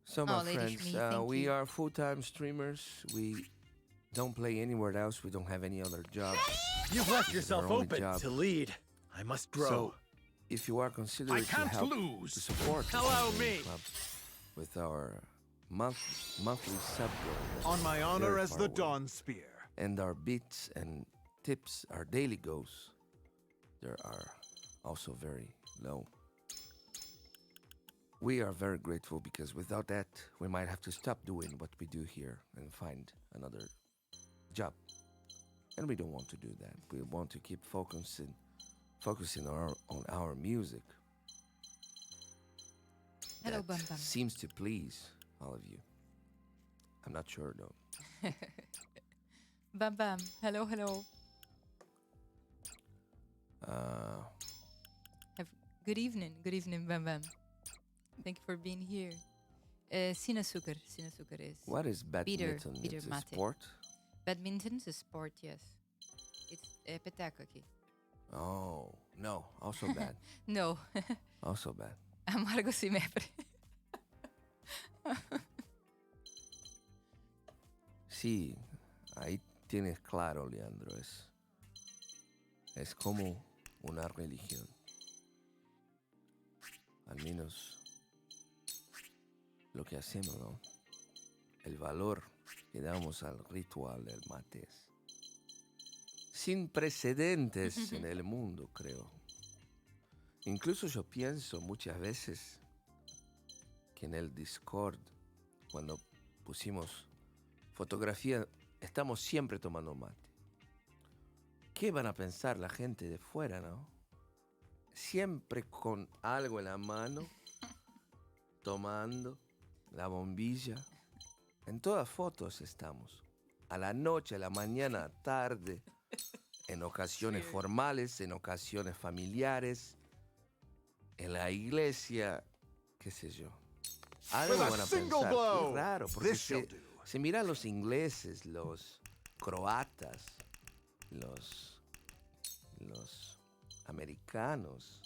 So, my Lady friends, Shmi, thank we you. are full-time streamers. We don't play anywhere else. We don't have any other job. You've left yourself Our only open job. to lead. I must grow. So, if you are considering I can't to help lose. to support the Allow Gaming me. Club with our monthly sub goal, On my honor very as far the away. Dawn Spear. And our beats and tips, our daily goals, they are also very low. We are very grateful because without that, we might have to stop doing what we do here and find another job. And we don't want to do that. We want to keep focusing on our music. Hello, That Bam Bam. seems to please all of you. I'm not sure though. Bam Bam. Hello, hello. Good evening. Good evening, Bam Bam. Thank you for being here. Sinasuker. Sinasuker is. What is badminton? Peter It's a Mate. sport? Badminton is a sport, yes. It's peteco aqui. Oh, no. Also bad. No. Also bad. Amargo sempre. Sí, ahí tienes claro, Leandro. Es como una religión. Al menos lo que hacemos, ¿no? El valor que damos al ritual del mate es sin precedentes en el mundo, creo. Incluso yo pienso muchas veces que en el Discord, cuando pusimos fotografía, estamos siempre tomando mate. ¿Qué van a pensar la gente de fuera, no? Siempre con algo en la mano, tomando la bombilla. En todas fotos estamos. A la noche, a la mañana, tarde, en ocasiones formales, en ocasiones familiares, en la iglesia, qué sé yo. Algo With a van a single pensar. blow, Qué raro, porque this shall do. se miran los ingleses, los croatas, los americanos,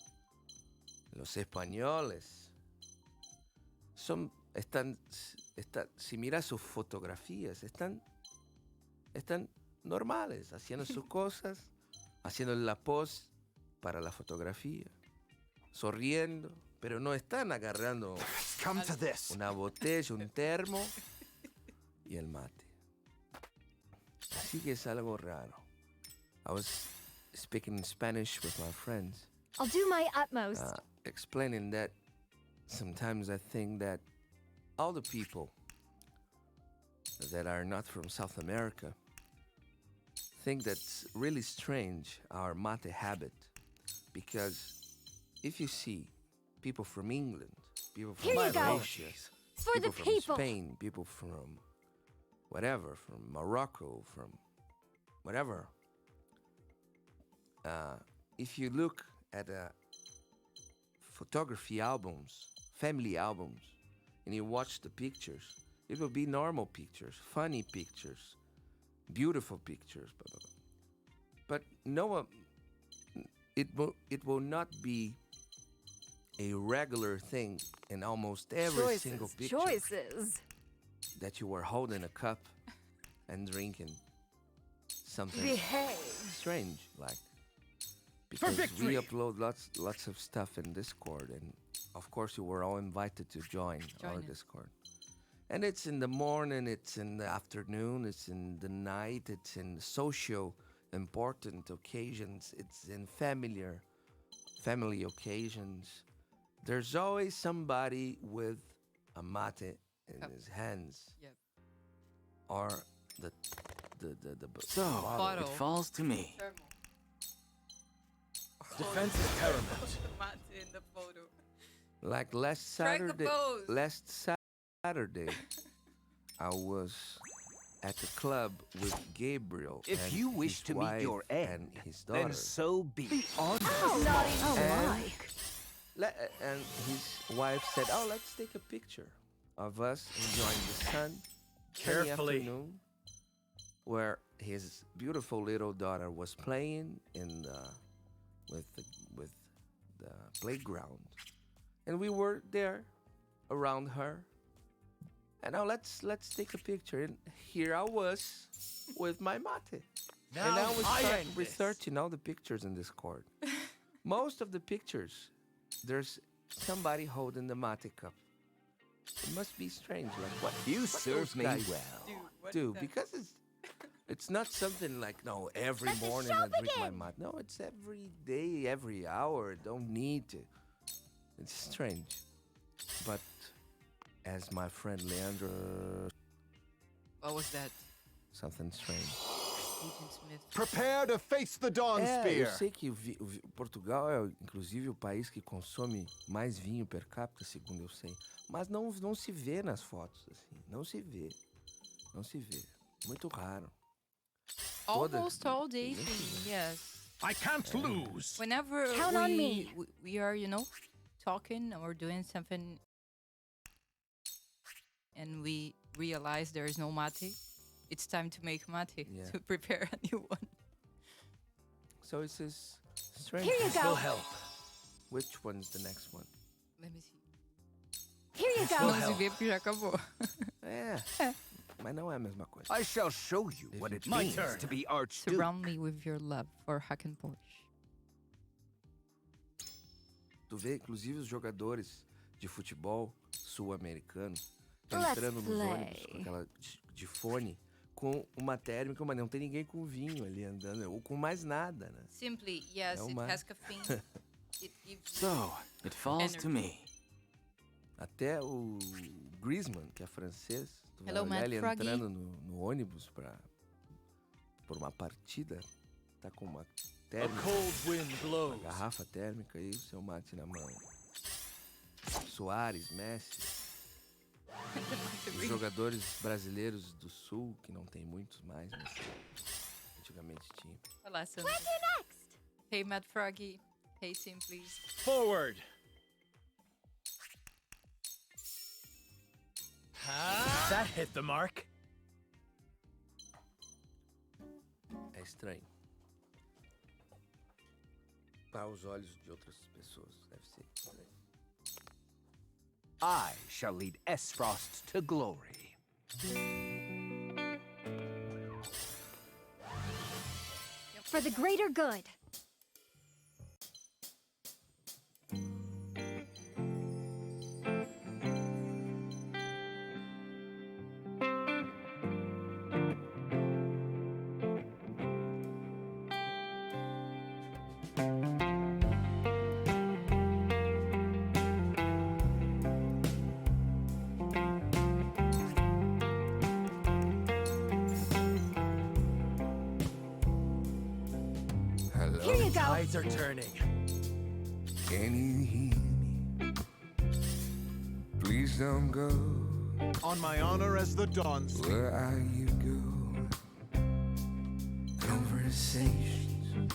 los españoles. Si miras sus fotografías, están normales, haciendo sus cosas, haciendo la pose para la fotografía, sonriendo, pero no están agarrando Come to this. una botella, un termo y el mate. Así que es algo raro. I was speaking Spanish with my friends, I'll do my utmost. explaining that sometimes I think that all the people that are not from South America think that's really strange, our mate habit, because if you see people from England, people from Here you go. Malaysia, For the from people. Spain, people from whatever, from Morocco, from whatever. If you look at photography albums, family albums, and you watch the pictures, it will be normal pictures, funny pictures, beautiful pictures, blah, blah, blah. But no, it will not be a regular thing in almost every single picture that you were holding a cup and drinking something strange, like, because we upload lots of stuff in Discord, and of course you were all invited to join our Discord. And it's in the morning, it's in the afternoon, it's in the night, it's in social important occasions, it's in family occasions. There's always somebody with a mate in his hands. Yep. Or the So, bottle. it falls to me. Defense is paramount. Mate in the photo. Like last Strike the Saturday, I was at the club with Gabriel. If and you wish his to meet your wife end, and his daughter. then so be it. And his wife said, "Oh, let's take a picture of us enjoying the sun." Carefully. Afternoon, where his beautiful little daughter was playing with the playground, and we were there around her. And now let's take a picture. And here I was with my mate. Now and I was end this. researching all the pictures in Discord. Most of the pictures, there's somebody holding the mate cup. It must be strange. Like what? You what serve those me guys well. do, because it's not something like, no, every morning I drink my mate. No, it's every day, every hour. Don't need to. It's strange. But as my friend Leandro, What was that? something strange. Agent Smith. Prepare to face the Dawn Eu Spear. sei que Portugal é, inclusive, o país que consome mais vinho per capita, segundo eu sei. Mas não se vê nas fotos, assim. Não se vê. Não se vê. Muito raro. Almost all day, yes. I can't lose. Whenever Count on me. we are, talking or doing something, and we realize there is no mate, it's time to make mate to prepare a new one. So it's this strange. Here you This go. will help. Which one's the next one? Let me see. Here you Não go. se vê porque já acabou. Mas não é a mesma coisa. I shall show you what it My means turn. to be Archduke. Surround me with your love for Hack and Porsche. Tu vê, inclusive, os jogadores de futebol sul-americano Let's entrando nos play. ônibus com aquela de fone, com uma térmica, mas não tem ninguém com vinho ali andando, ou com mais nada, né? Simply, yes, it uma- has caffeine. It gives So, it falls to me. Até o Griezmann, que é francês, tu vai Hello, olhar Matt ele Froggy. entrando no ônibus por uma partida, tá com uma A térmica, cold wind uma blows. garrafa térmica e o seu mate na mão. Soares, Messi, os jogadores brasileiros do Sul, que não tem muitos mais, mas antigamente tinha. Olá, Sandra. Hey, Matt Froggy. Hey, Simply. Forward. That hit the mark. É estranho. Para os olhos de outras pessoas, deve ser estranho. I shall lead Esfrost to glory. For the greater good. Hello. Here you go. Tides are turning. Can you hear me? Please don't go. On my honor as the Dawn Spear. Where are you going? Conversations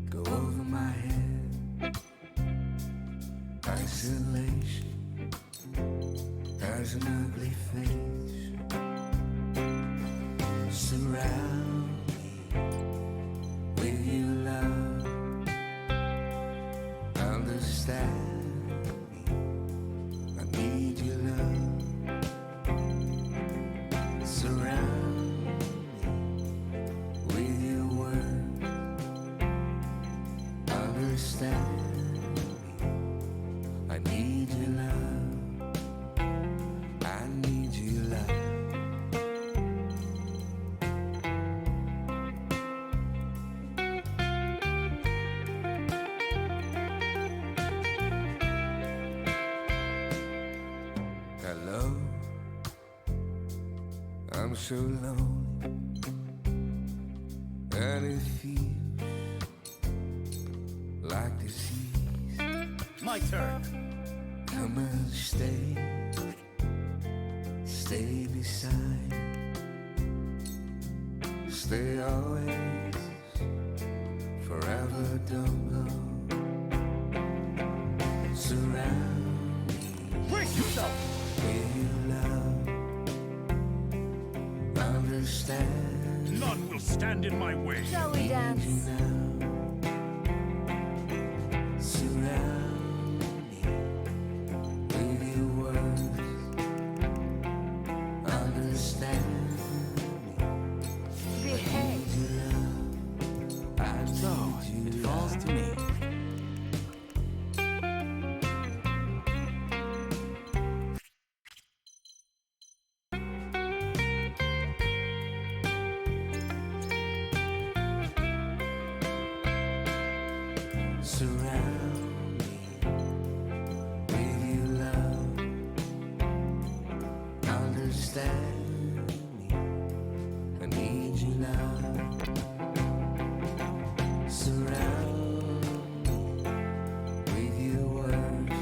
go over my head. Isolation There's an ugly face. Surround me with your love. Understand me. I need your love. Surround me with your word. Understand me. I need your love. I need your love. Hello, I'm so lonely, and it feels like disease. My turn. Come and stay beside, stay always, forever, don't go. Surround me Brace yourself. with your love. Understand None will stand in my way. Shall we dance? you now. Surround me with your words. Understand me. Behave. Your love. I So, need it your falls love. to me. Surround me with your love. Understand me. I need your love. Surround me with your words.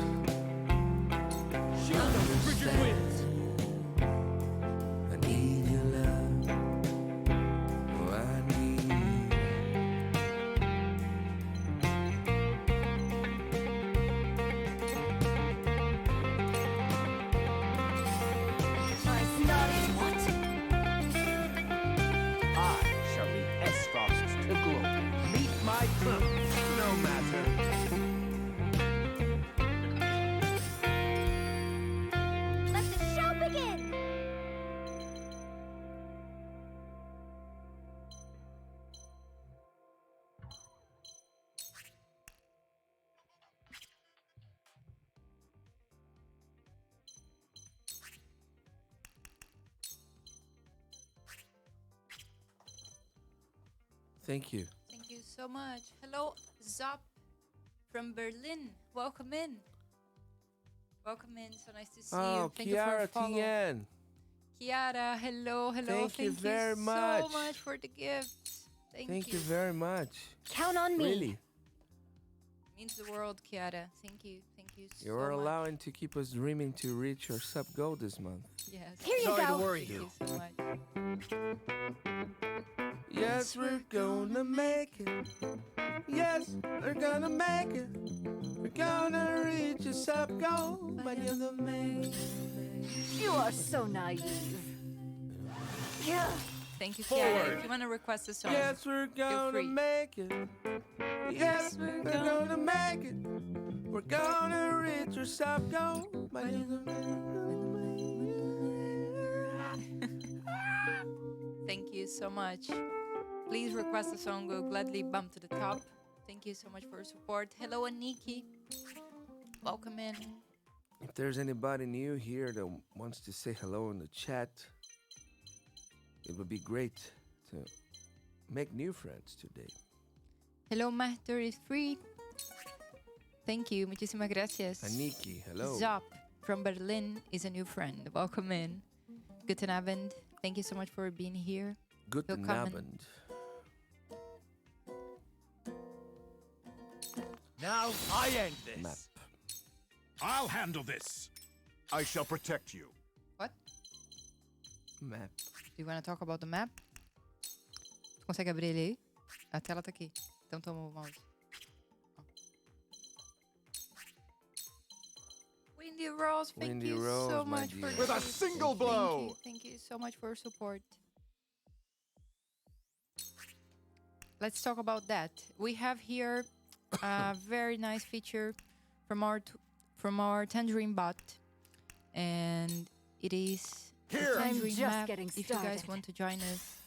Shield of frigid winds. I need your love. Oh, I need. My snotty what? I shall lead Esfrost to glory. Meet my cloak, no matter. Let the show begin! Thank you. Thank you so much. Hello, Zop from Berlin. Welcome in. Welcome in. So nice to see Oh, you. Thank you for Kiara a follow. Tien. Kiara, hello, hello. Thank you very so much. much for the gifts. Thank you very much. Count on me. Really, Means the world, Kiara. Thank you so you're much. allowing to keep us dreaming to reach our sub goal this month. Yes. Here you Sorry go. to worry Thank you. you so much. Yes, we're gonna make it. Yes, we're gonna make it. We're gonna reach a sub goal by the end of May. You are so naive. Yeah. Thank you, Kiara. Forward. If you want to request a song, Yes, we're gonna free. make it. Yes, we're gonna make it. We're gonna reach our sub goal by the end of May. thank you so much. Please request a song. We'll gladly bump to the top. Thank you so much for your support. Hello, Aniki. Welcome in. If there's anybody new here that wants to say hello in the chat, it would be great to make new friends today. Hello, Master is free. Thank you. Muchísimas gracias. Aniki, hello. Zop from Berlin is a new friend. Welcome in. Guten Abend. Thank you so much for being here. Guten Willkommen. Abend. Now I end this. Map. I'll handle this. I shall protect you. What? Map. Do you want to talk about the map? Tu consegue abrir ele aí? A tela tá aqui. Então toma o mouse. Ó. Windy Rose, thank Windy you Rose, so my much for dear. With a the- single Thank you, blow. thank you so much for your support. Let's talk about that. We have here a very nice feature from our Tangerine bot, and it is the Here. I'm Tangerine just map. getting If you guys started. want to join us,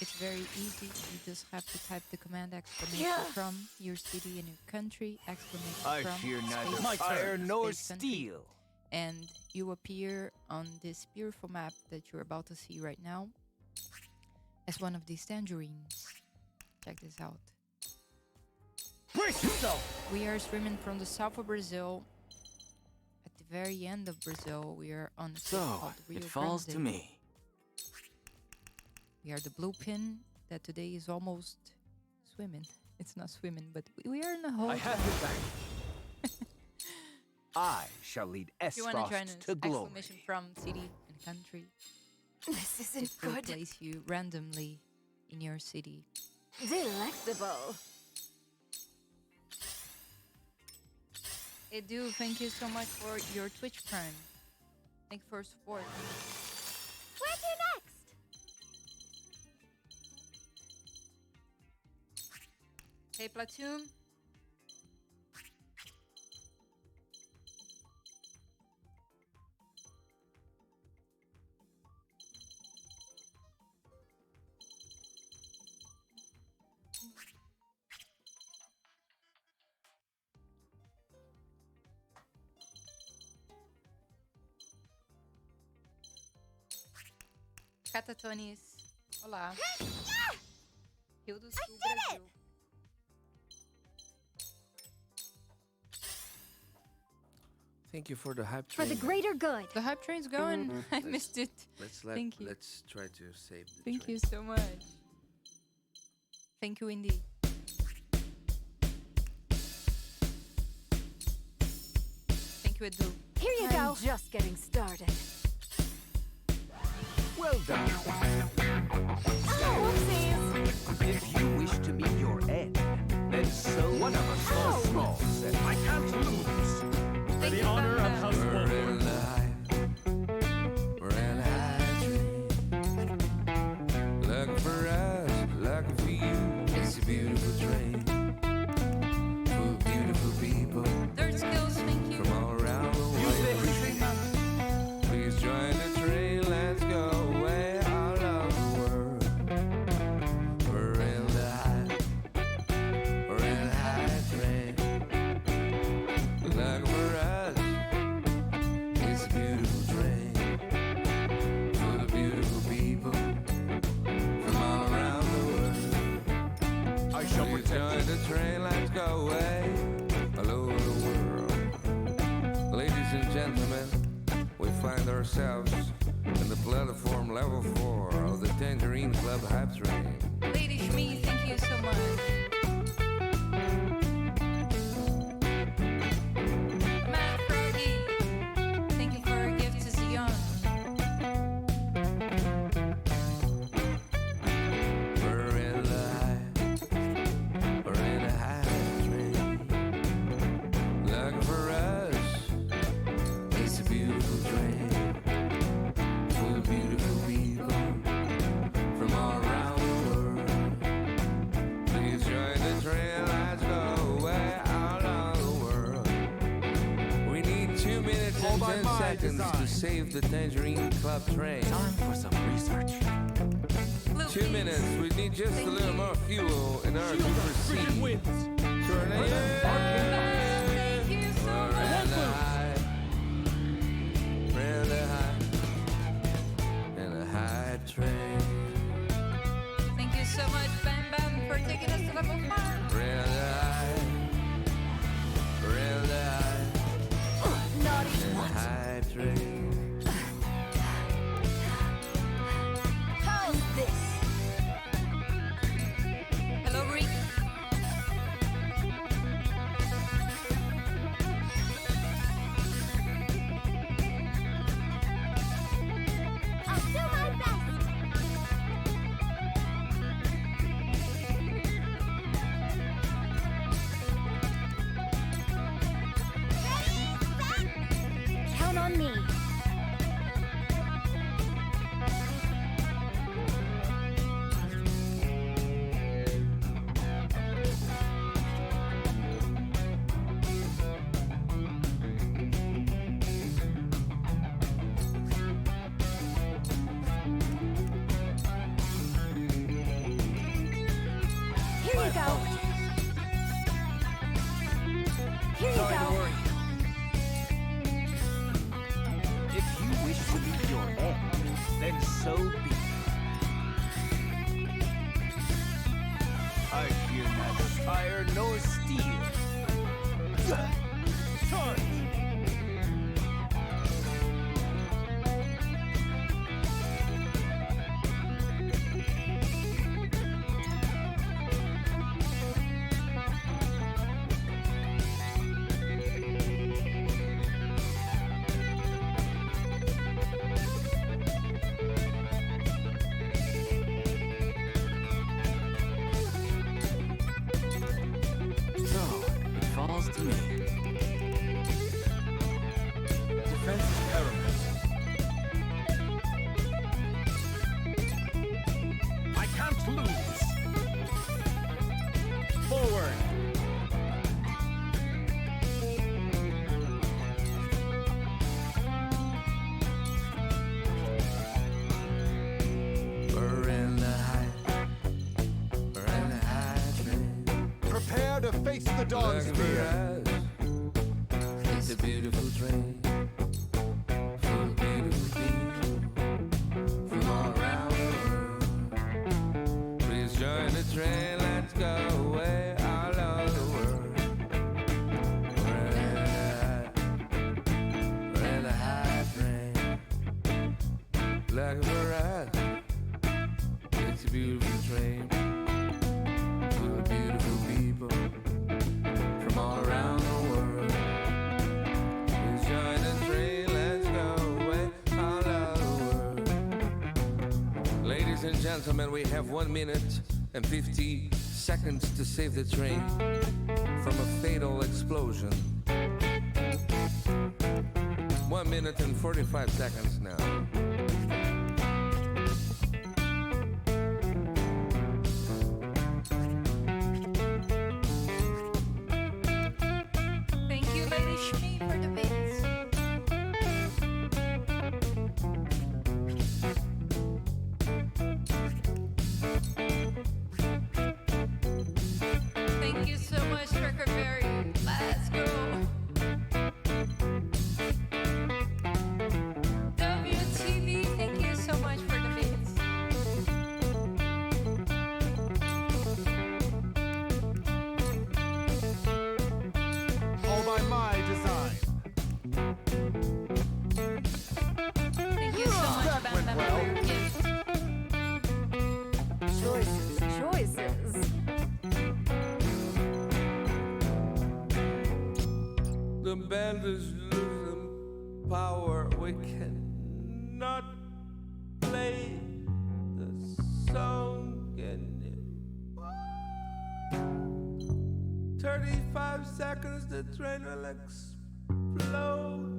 it's very easy. You just have to type the command exclamation Yeah. from your city and your country, exclamation I from fear neither space My turn. fire nor space country. steel. And you appear on this beautiful map that you're about to see right now as one of these tangerines. Check this out. Brace yourself! We are streaming from the south of Brazil. At the very end of Brazil, we are on the city So, called Rio it falls Grande. to me. We are the blue pin that today is almost swimming. It's not swimming, but we are in the whole. I have your back. I shall lead If you want to join us, Esfrost to glory. exclamation from city and country. This isn't It will good. place you randomly in your city. Delectable. Edu, thank you so much for your Twitch Prime. Thank you for your support. Where to next? Hey, Platoon. Catatones. Olá. Rio do Sul, Brasil. Thank you for the hype For train. the greater good. The hype train's going. I missed it. Thank you. Let's try to save the Thank train. you so much. Thank you, Indy. Thank you, Edu. Here you I'm go. just getting started. Well done. Oh, whoopsies. If you wish to meet your end, then so one of us falls small. Said, I can't lose. For the honor of House We're Wolf. in the hype. We're in the hype train. Looking for us, looking for you. It's a beautiful train. Full of beautiful people Dirt skills, thank you. from all around the world. Please join the train, let's go away all over the world. We're in the hype. We're in the hype train. Looking for us. It's a beautiful train. Full of beautiful people from all around the world. I shall Please protect join the train, let's go away all over the world. Ladies and gentlemen, we find ourselves in the platform level 4 of the Tangerine Club Hype Train. Lady Shmi, thank you so much. Matt Brody, thank you for your gift to Zion. We're in the hype. We're in the hype train. Looking for us. It's a beautiful train. Full of beautiful people from all around the world. Please join the train. Let's go away all over the world. We need 2 minutes and 10 seconds to save the Tangerine Club train. Time for some research. 2 minutes. We need just a little more fuel in order to Frigid proceed. winds. Thank you so much. Train. Thank you so much, Bam Bam, for taking us to level 5. Naughty what? How's this? Hello, Rick. I'll do my best. Ready, set, on me. Here you go. Here you Sorry to go. worry you. If you wish to meet your end, then so be it. I fear neither fire nor steel. Charge! So, it falls to me. Defense is paramount. I can't lose. Forward! We're in the high train. Prepare to face the dawn's Like a fear. mirage. It's a beautiful train. Full of beautiful people from all around the world. Please join the train, let's go away all over the world. We're in the high train. Like a mirage. It's a beautiful train. Full of beautiful people from all around the world. Please join the train, let's go away all over the world. Ladies and gentlemen, we have 1 minute and 50 seconds to save the train from a fatal explosion. 1 minute and 45 seconds now. Thank you, Lady Shmi, for the bits. Thank you so much, Trickerberry. Let's go. WTV, thank you so much for the bits. All by my design. Thank you so much, That Bam went Bam, well. for your gift. Choices. The band is losing power. We cannot play the song anymore. 35 seconds, the train will explode.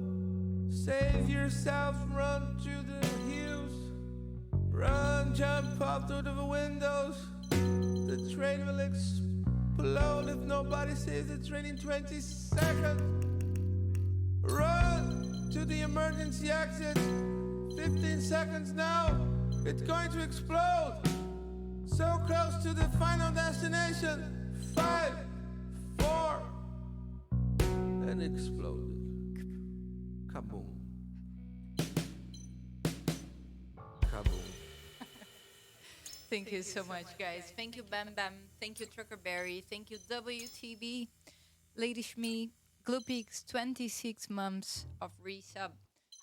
Save yourselves, run to the hills. Run, jump up through the windows. The train will explode if nobody saves the train in 20 seconds. Run to the emergency exit. 15 seconds now. It's going to explode. So close to the final destination. 5, 4, and exploded. Kaboom. Kaboom. Thank you so much, guys. Thank you, Bam Bam. Thank you, Truckerberry. Thank you, WTB. Lady Shmi, Gloopix, 26 months of resub.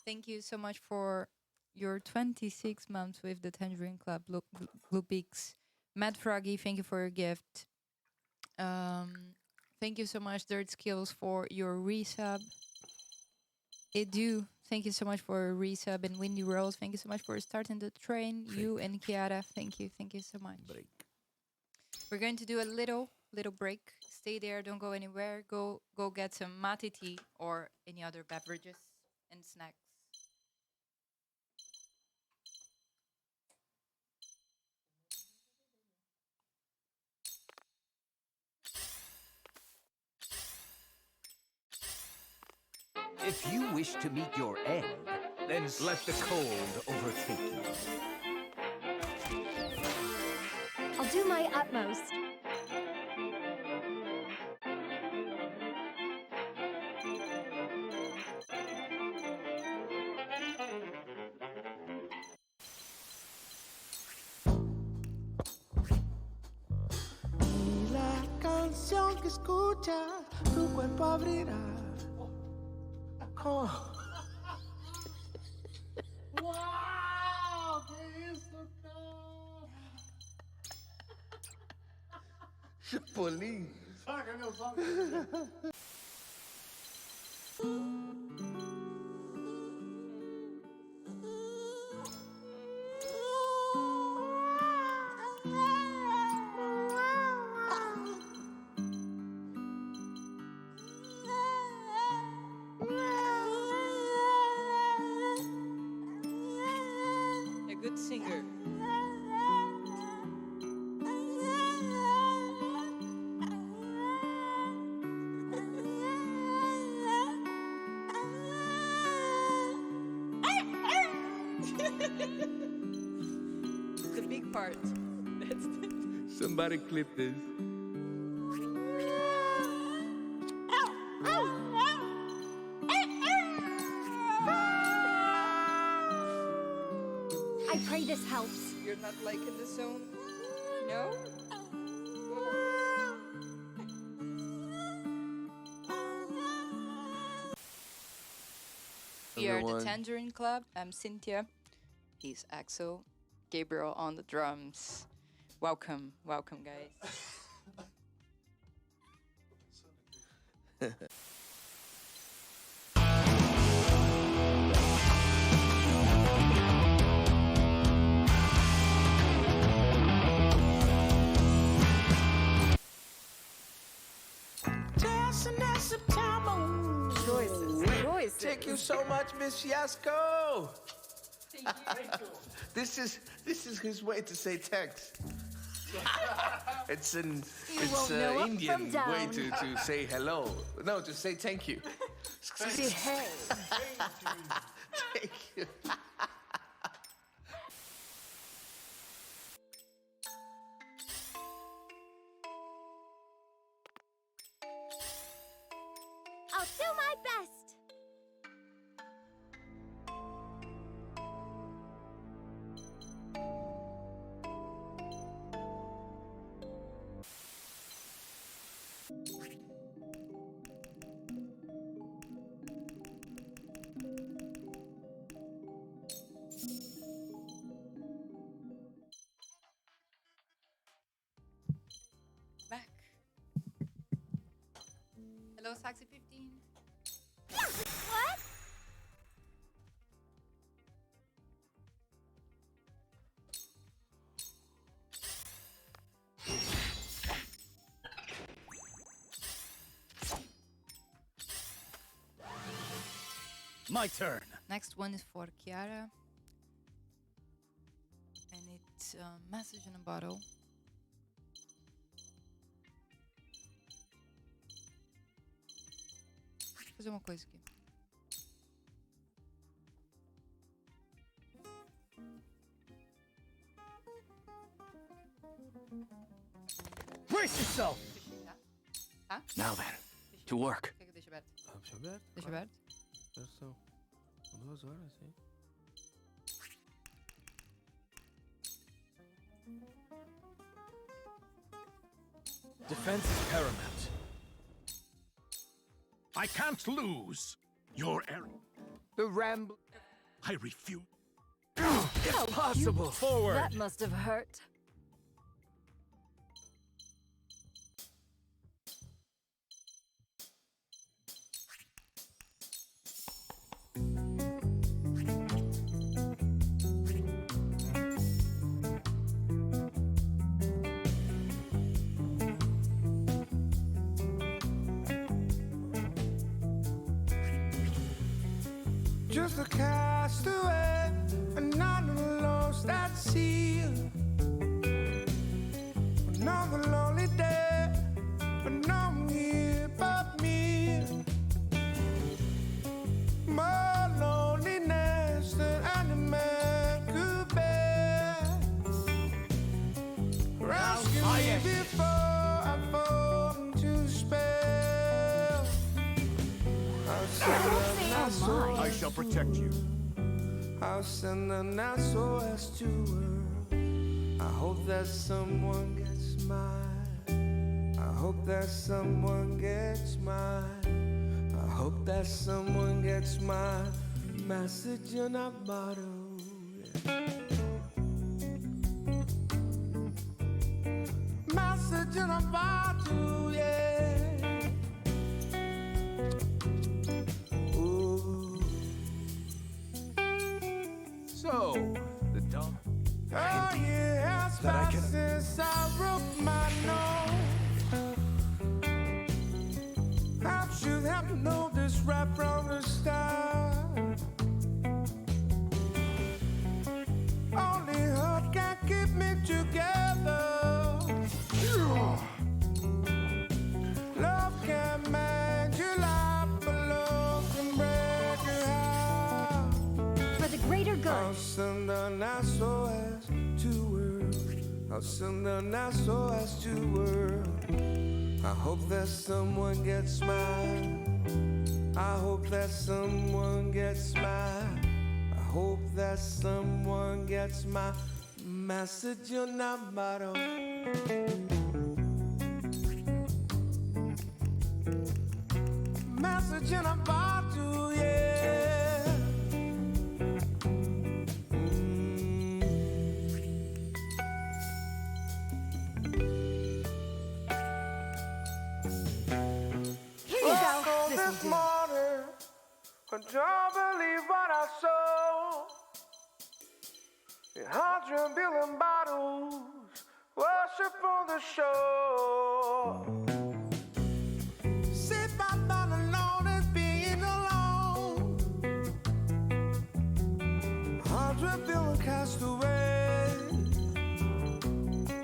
Thank you so much for your 26 months with the Tangerine Club, Gloopix. Matt Froggy, thank you for your gift. Thank you so much, Dirt Skills, for your resub. Edu, thank you so much for resub. And Windy Rose, thank you so much for starting the train. You and Kiara, thank you so much. Break. We're going to do a little break. Stay there, don't go anywhere. Go get some mate tea or any other beverages. and snacks. If you wish to meet your end, then let the cold overtake you. I'll do my utmost. Y la canción que escuchas, tu cuerpo abrirá. Oh. ¡Wow! ¿Qué es esto? Chapulín. Sácame el sácame. A good singer. The big part. That's Somebody clip this. I pray this helps. You're not liking the song? No? We are the Tangerine Club. I'm Cynthia. He's Axel. Gabriel on the drums. Welcome, welcome, guys. Choices. Thank you so much, Miss Fiasco. This is his way to say thanks. It's an won't know up Indian from way down. to say hello. No, to say thank you. Behave. Thank you. I'll do my best. Back. Hello, Saxy 15. What? My turn. Next one is for Kiara. And it's a message in a bottle. Vou fazer uma coisa aqui. Brace yourself. Tá? Now then, to work. Quer que eu deixe aberto? Deixa aberto. Deixa aberto? São 2 horas, hein? Defense is paramount. I can't lose. Your error. The ramble. I refuse. Impossible. Forward. That must have hurt. just a castaway, another lost at sea. Another lonely day, but no one here but me. More loneliness than any man could bear. Rescue me before I fall into despair. I shall protect you. I'll send an SOS to her. I hope that someone gets mine. I hope that someone gets mine. I hope that someone gets my message in a bottle. Message in a bottle, yeah. Ooh. So, the dog. Oh yeah, has passed since I broke my nose. I should have known this right from the start. Only hurt can keep me together. Love can mend your life, but love can break your heart. For the greater good. I'll send an SOS to her. I'll send an SOS to her. I hope that someone gets mine. I hope that someone gets mine. I hope that someone gets my message in a bottle. Message in a bottle, yeah. Here you go. This morning, I don't believe what I saw. 100 billion bottles worship on the shore. Sit by alone as being alone. 100 billion castaways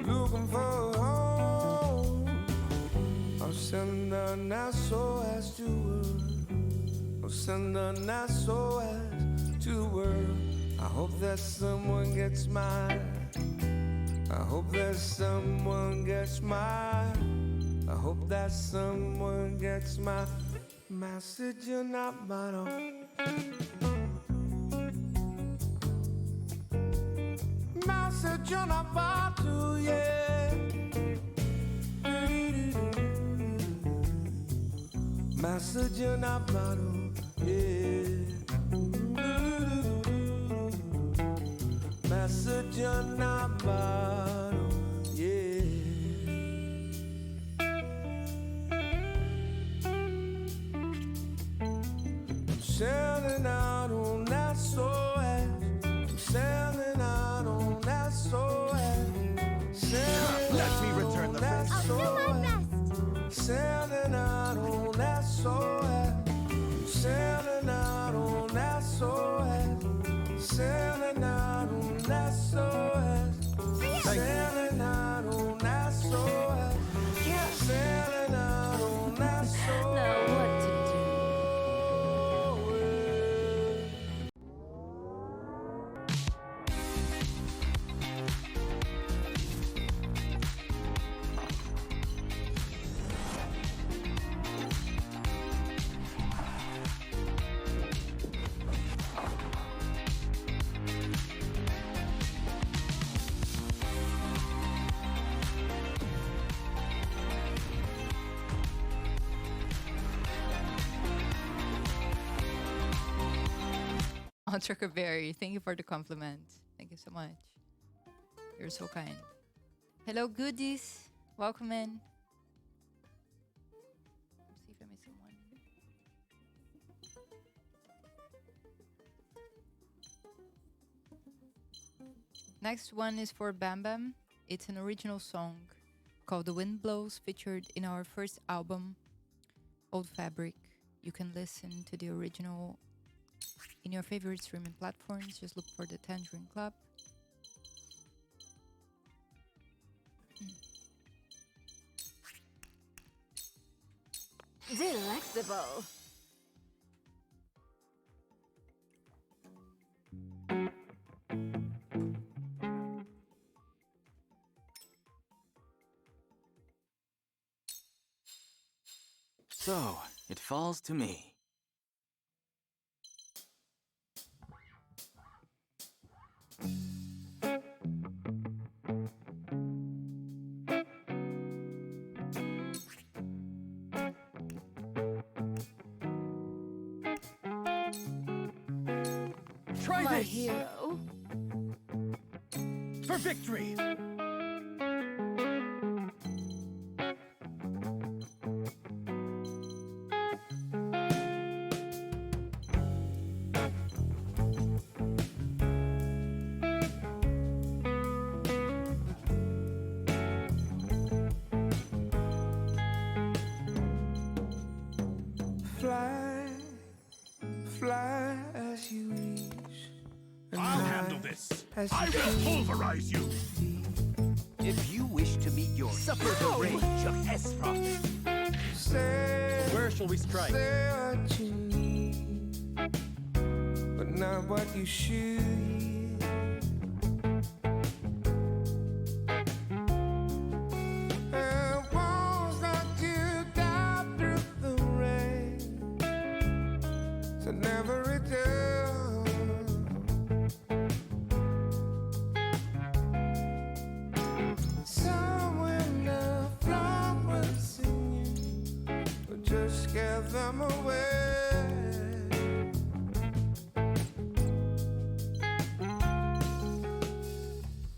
looking for a home. I'll send an SOS to her. I'll send an SOS to her. I hope that someone gets mine. I hope that someone gets mine. I hope that someone gets my message in a bottle. Message in a bottle, yeah. Message in a bottle, yeah. Message in a bottle, yeah. I'm sailing out on that SOS. I'm sailing out on that SOS. Let me return the that favor. I'll do my best. Sailing out on that SOS. Sailing out on that SOS. Sailing out on that SOS. Sailing out on that SOS. Sailing out on that SOS. Know what to do. Berry, thank you for the compliment. Thank you so much. You're so kind. Hello, goodies. Welcome in. Let's see if I missed someone. Next one is for Bam Bam. It's an original song called The Wind Blows, featured in our first album, Old Fabric. You can listen to the original in your favorite streaming platforms. Just look for the Tangerine Club. Delectable. So, it falls to me. Try My this! hero. For victory! Fly, fly as you reach. And I'll high handle this. as I you will reach. pulverize you. If you wish to meet your suffer the rage of S-Frost. Say, Where shall we strike? say what you need, but not what you should hear. And walls that you down through the rain, so never return. Somewhere in the flowers in you, but just scare them away.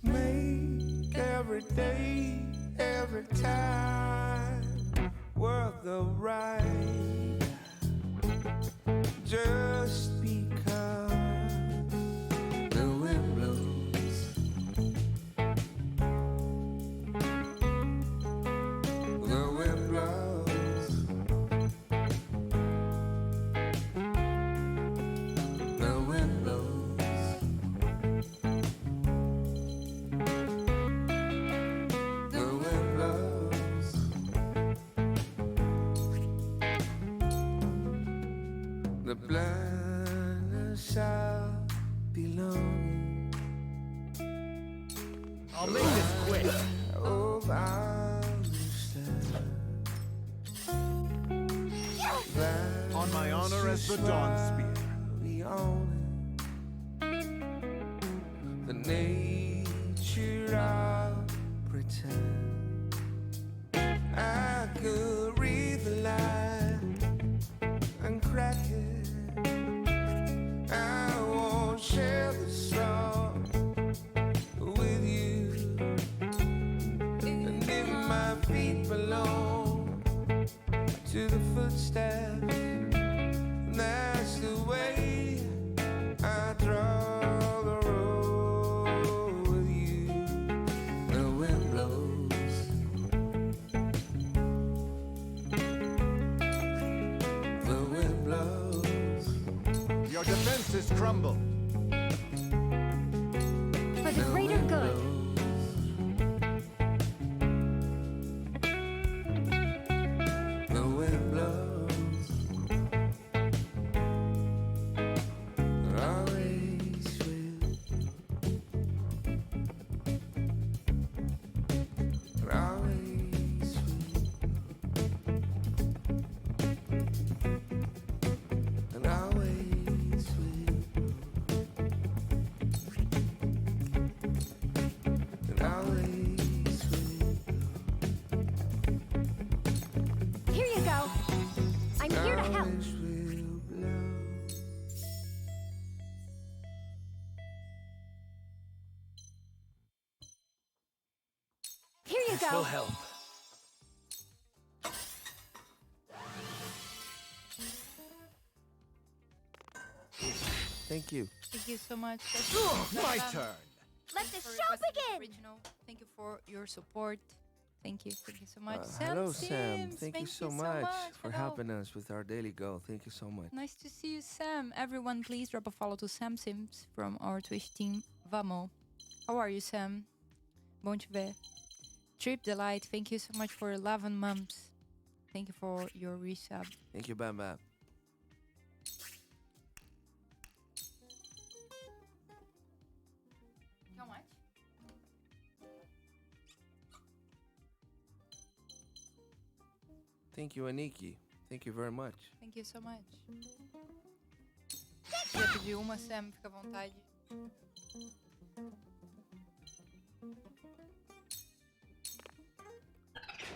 Make every day, every time worth the ride. Just because the wind blows, the wind blows, the wind blows, the wind blows, the blindness shall belong. I'll make this quick. Oh, I understand. On my honor as the Dawn Spear. We own it. The nature of pretend. I could read the line and crack it. I won't share the straw with you. And if my feet belong to the footsteps, that's the way I draw the road with you. The wind blows, the wind blows, Your defenses crumble. For the greater good. the wind blows. There always will. There always will. And always will. And always will. Here you go. I'm here to help. Always will blow. Here you This will go. help. Thank you. Thank you so much. My turn. Let the for show requesting the begin! Original. Thank you for your support. Thank you so much. Hello, Sam. Sims, Thank you so so much for Hello. helping us with our daily goal. Thank you so much. Nice to see you, Sam. Everyone, please drop a follow to Sam Sims from our Twitch team. Vamos. How are you, Sam? Bom te ver. Trip Delight, thank you so much for 11 months. Thank you for your resub. Thank you, Bam Bam. How much? Thank you, Aniki. Thank you very much. Thank you so much. Se quiser pedir uma, Sam, fica à vontade.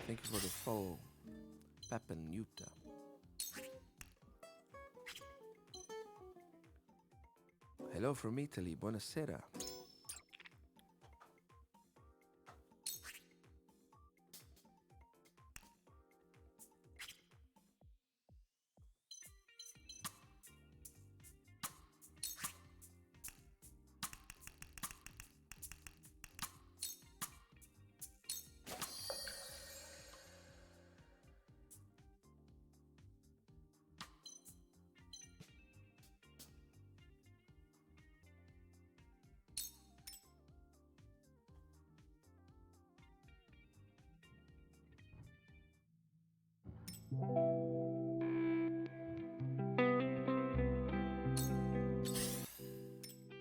Thank you for the follow, Pepin Yuta. Hello from Italy. Buonasera.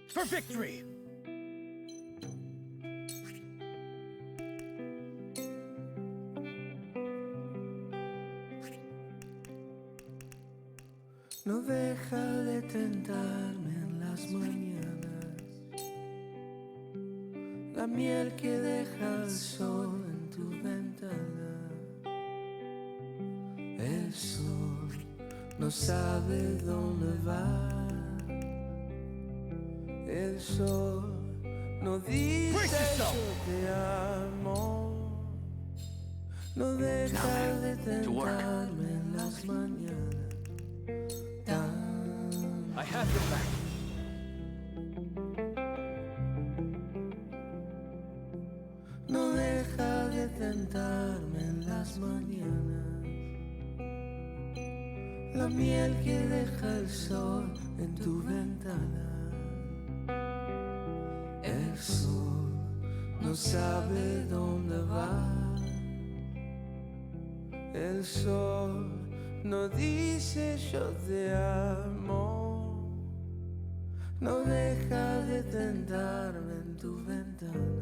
For victory! No deja de tentarme en las mañanas, la miel que deja el sol en tu ventana. El sol no sabe dónde va. El sol no dice yo te amo. No deja de tentarme en las mañanas. I have your back. No deja de tentarme en las mañanas. La miel que deja el sol en tu ventana. El sol no sabe dónde va. El sol no dice yo te amo. No deja de tentarme en tu ventana.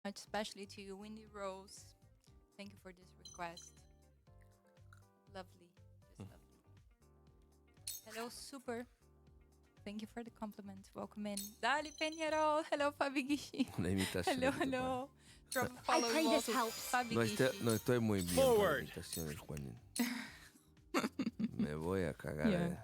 much, especially to you, Windy Rose. Thank you for this request. Lovely, just lovely. Hello, Super. Thank you for the compliment. Welcome in. Dali Peñarol. Hello, Fabi Gishi. Una imitación. Hello, hello. Drop a follow pray igual this to helps. Fabi No, Gishi. no estoy muy bien con Forward. las imitaciones, Juanín. Me voy a cagar. Yeah.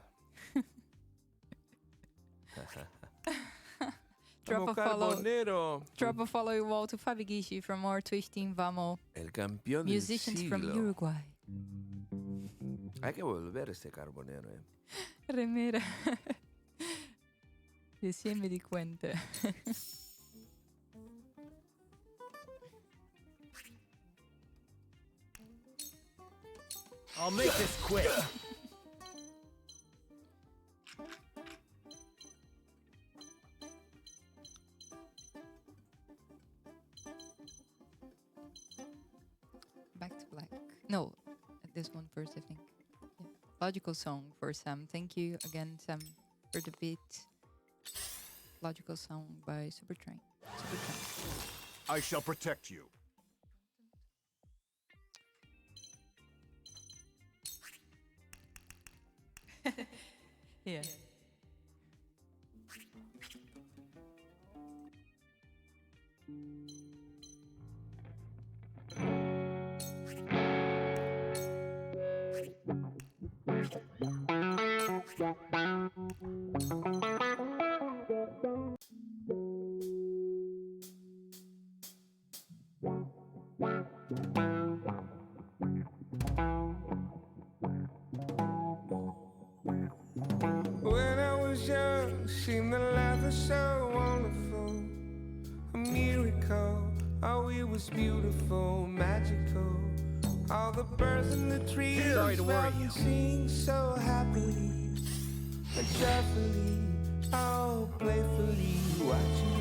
Drop Vamos, a follow. Carbonero. Drop a follow igual to Fabi Gishi from our Twitch team, Vamo. El campeón Musicians del from siglo. Uruguay. Hay que volver a este Carbonero, Remera. Recién me di cuenta. I'll make this quick. Back to Black. No, this one first, I think. Yeah. Logical song for Sam. Thank you again, Sam, for the beat. Logical song by Supertrain. I shall protect you. Yeah. When I was young, seemed that life was so wonderful, a miracle. Oh, it was beautiful, magical. All the birds in the trees Sorry to worry you. sing so happily and joyfully, oh, playfully watching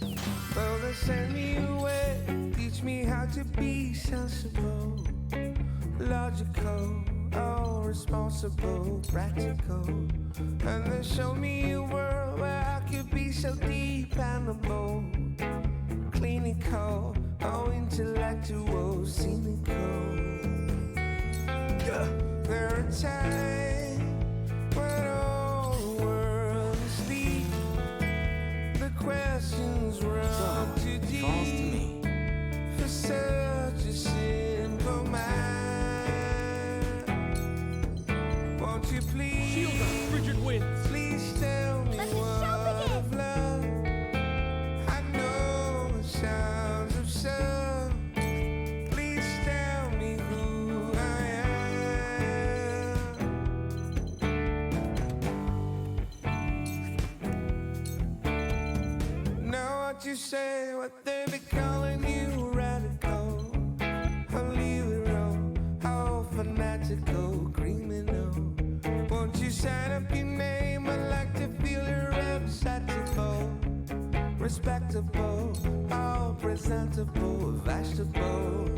me. Oh, they send me away, teach me how to be sensible, logical, oh, responsible, practical. And they show me a world where I could be so deep animal, clinical, oh, intellectual, cynical. There are times when all the world is asleep, the questions run too deep Falls to me. for such a simple mind. Won't you please, Shield us, frigid winds. please tell me Let the what show of love? I know it sounds absurd. Please tell me who I am. Know what you say, what they be calling you radical, a liberal, how fanatical, criminal. Won't you sign up your name? I'd like to feel irreversible, respectable, all presentable, vegetable.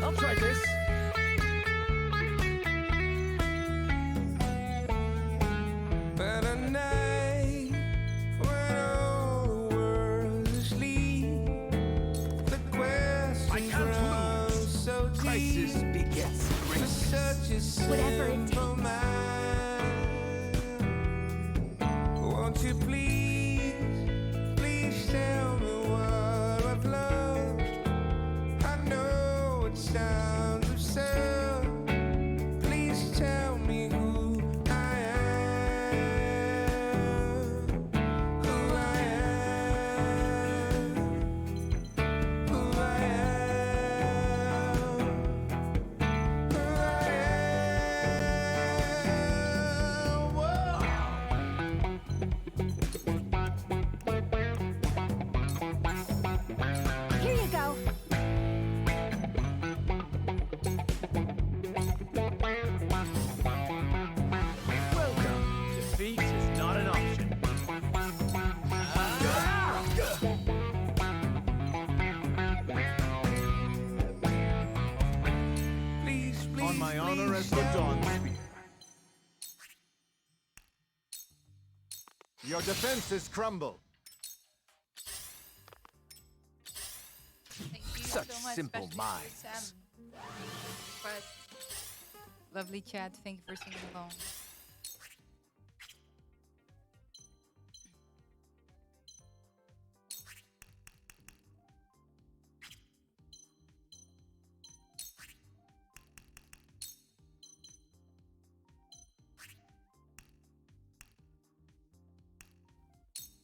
I'll try this. But at night, when all the world is asleep, the questions run so deep. Crisis begets For greatness. such a Whatever it simple mind. Won't you please, please tell me what I've loved? I know it sounds absurd. Please tell me who I am. Who I am. Who I am. Who I am. Whoa. as the dawn spear. Your defenses crumble. Thank you Such so much, simple especially minds. Sam. But lovely chat. Thank you for singing along.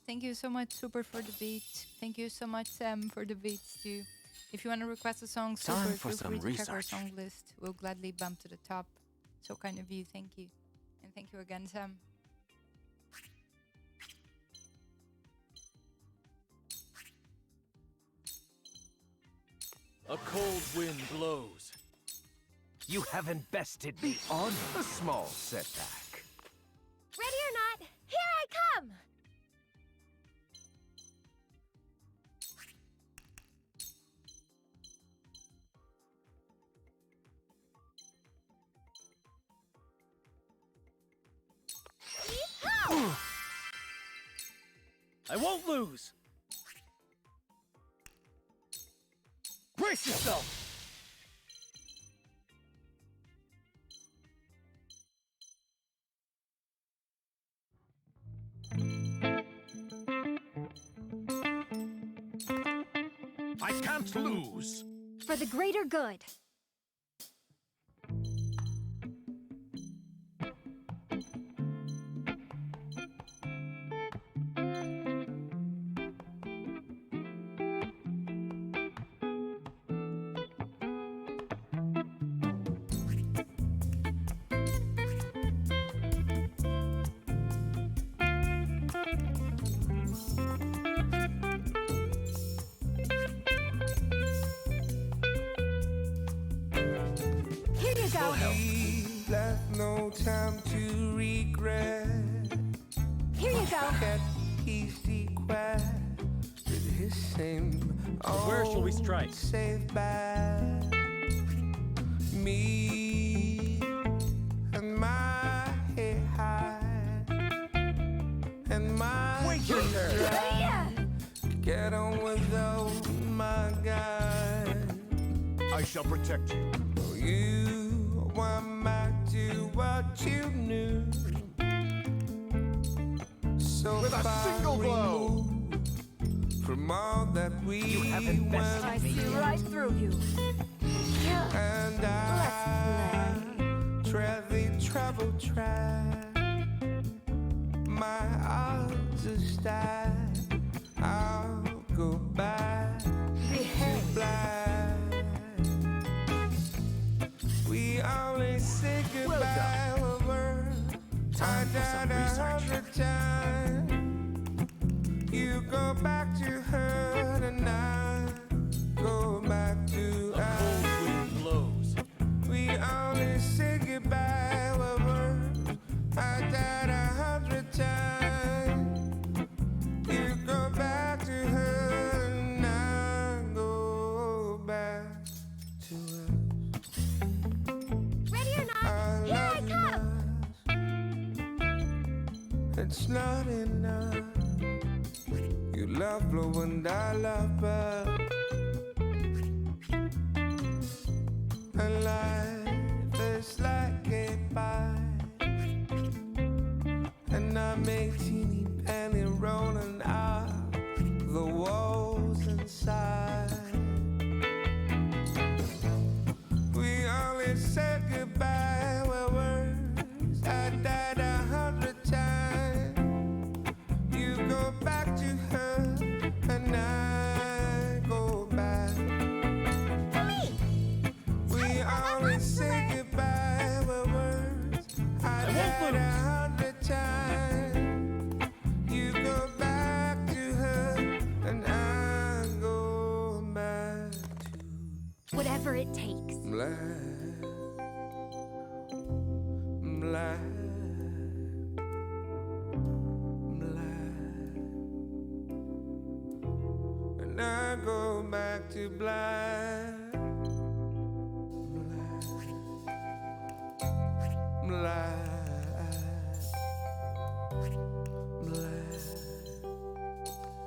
Thank you so much, Super, for the beats. Thank you so much, Sam, for the beats too. If you want to request a song, Super, Time for feel some free to check our research. song list. We'll gladly bump to the top. So kind of you. Thank you. And thank you again, Sam. A cold wind blows. You haven't bested me on A small setback. Ready or not, here I come! Yeehaw! I won't lose! Brace yourself! I can't lose. For the greater good. Here you go. He left no time to regret. Here you go. Got easy quiet with his same. Where shall we strike? Saved by me and my head high and my Wait there. Yeah. get on with those my guy. I shall protect you. You went back to what you knew. So With a far single blow. removed from all that we haven't bested I went, see right through you. and I tread the travel track. My odds are stacked. I'll go back to black. We only say goodbye over. I died 100 times. You go back to her and I go back to A cold us. wind blows. We only say goodbye over. I died 100 times. You go back to her and I go back to us. Ready or not, I here I love come! us. It's not enough. You love blue and I love bird. And life is like a bite. And I make teeny penny rolling out the walls inside. We only said goodbye with words. I died 100 times. You go back to her and I go back. For me! We only say goodbye with words. I died 100 times. You go back to her and I go back to Whatever it takes. black. Black. Black. And I go back to black. Black.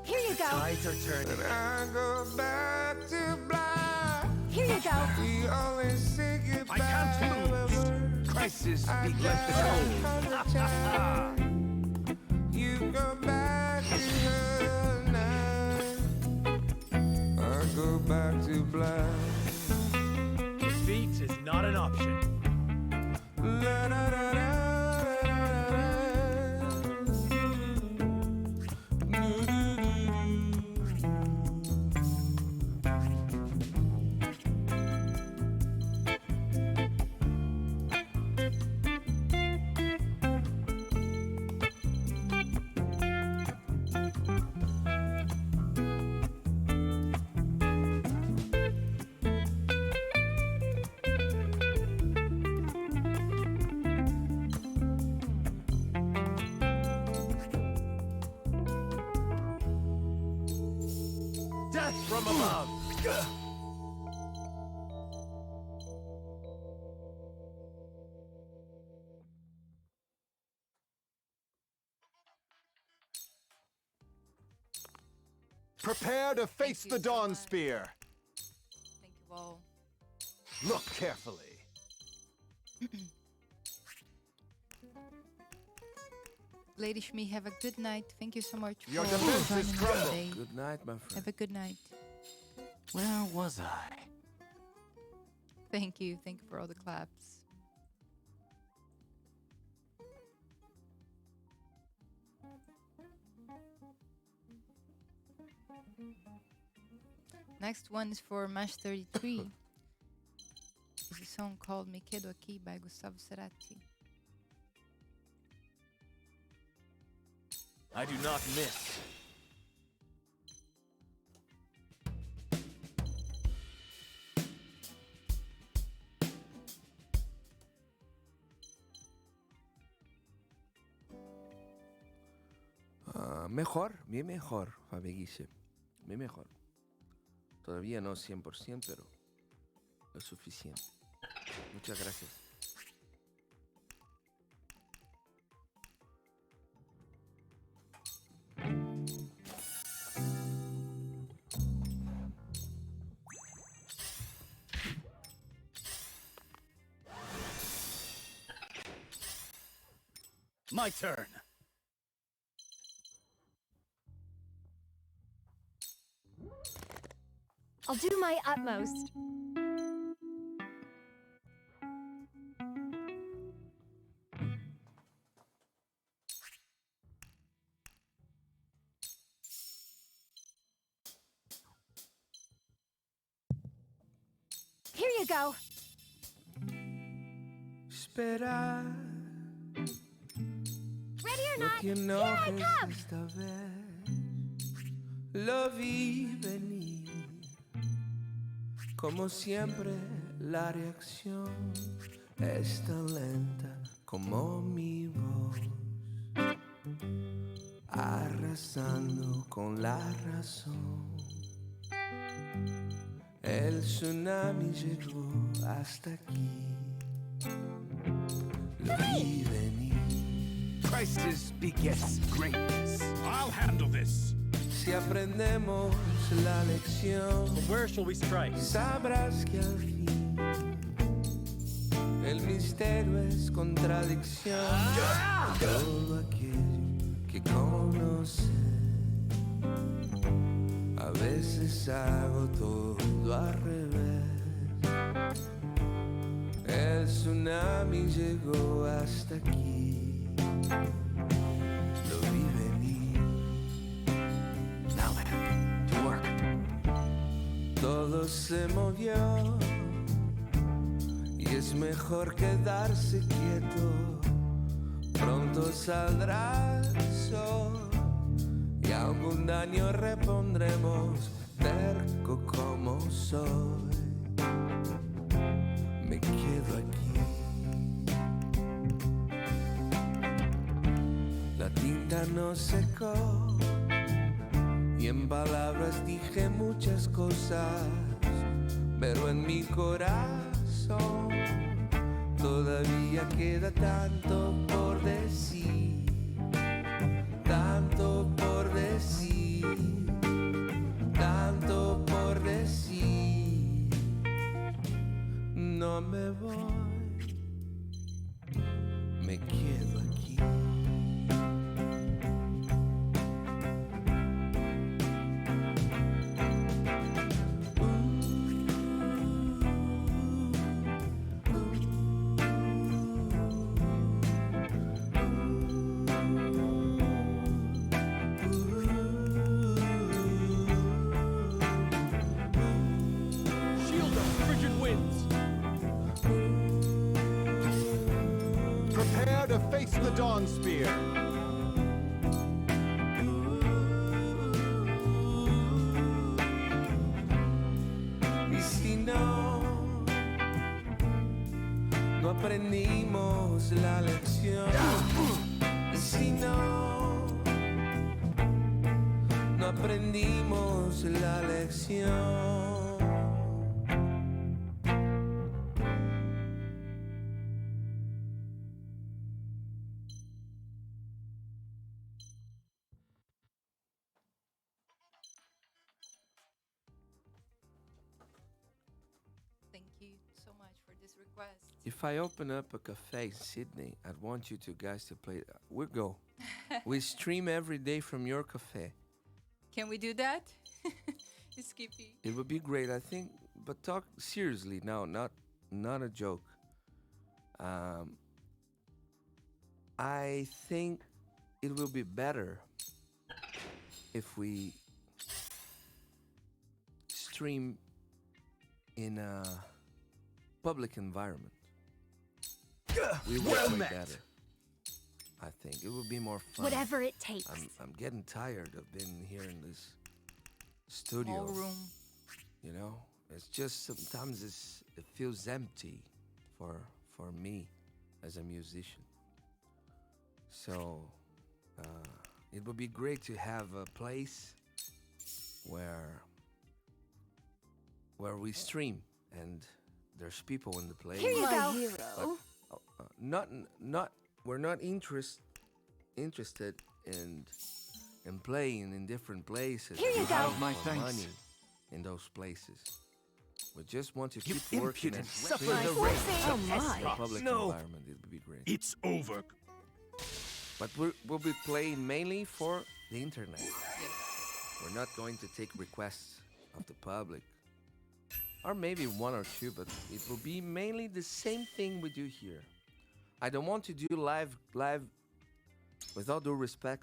Here you go. Tides are turning. And I go back to black. Here you go. We always say goodbye. I can't lose. Crisis begins. You go back to her night. I go back to black. Defeat is not an option. La, da, da, da. Death from above. Prepare to face you the so Dawn much. Spear. Thank you all. Look carefully. Lady Shmi, have a good night. Thank you so much for Your defenses joining me crumble. today. Good night, my friend. Have a good night. Where was I? Thank you. Thank you for all the claps. Next one is for Mash 33. It's a song called Me Quedo Aqui by Gustavo Cerati. I do not miss. Mejor, bien mejor, Fabeguise. Bien mejor. Todavía no 100%, pero es suficiente. Muchas gracias. My turn. I'll do my utmost. Here you go. Esperar. Ready or Lo not, que here no I es come. esta vez. Lo vi venir. Como siempre, la reacción es tan lenta como mi voz. Arrasando con la razón. El tsunami llegó hasta aquí. Lo vi venir. Crisis begets greatness. I'll handle this. Si aprendemos la lección, Where shall we strike? sabrás que al fin el misterio es contradicción. Todo aquello que conoces, a veces hago todo al revés. El tsunami llegó hasta aquí. Lo vi venir. Now then, to work. Todo se movió y es mejor quedarse quieto. Pronto saldrá el sol y algún daño repondremos, terco como soy. Me quedo aquí. La tinta no secó y en palabras dije muchas cosas, pero en mi corazón todavía queda tanto por decir, tanto por decir, tanto por decir. No me voy, me quedo aquí. Shield us, frigid winds! Prepare to face the Dawn Spear. Y si no, no aprendimos la lección. Y si no, no aprendimos la lección. Thank you so much for this request. If I open up a cafe in Sydney, I'd want you two guys to play. We go. We stream every day from your cafe. Can we do that? Skippy. It would be great, I think. But talk seriously now, not a joke. I think it will be better if we stream in a public environment. We will Well play met. better. I think it will be more fun. Whatever it takes. I'm getting tired of being here in this studio. Small room. You know, it's just sometimes it feels empty for me as a musician. So it would be great to have a place where we stream and there's people in the place. Here you My go. hero. We're not interested in playing in different places. Here you and go. have My more thanks. money in those places. We just want to You keep working and impudent, suffer clean the the rain. Oh my. public No. environment. It would be great. It's over. But we'll be playing mainly for the internet. We're not going to take requests of the public. Or maybe one or two, but it will be mainly the same thing we do here. I don't want to do live, with all due respect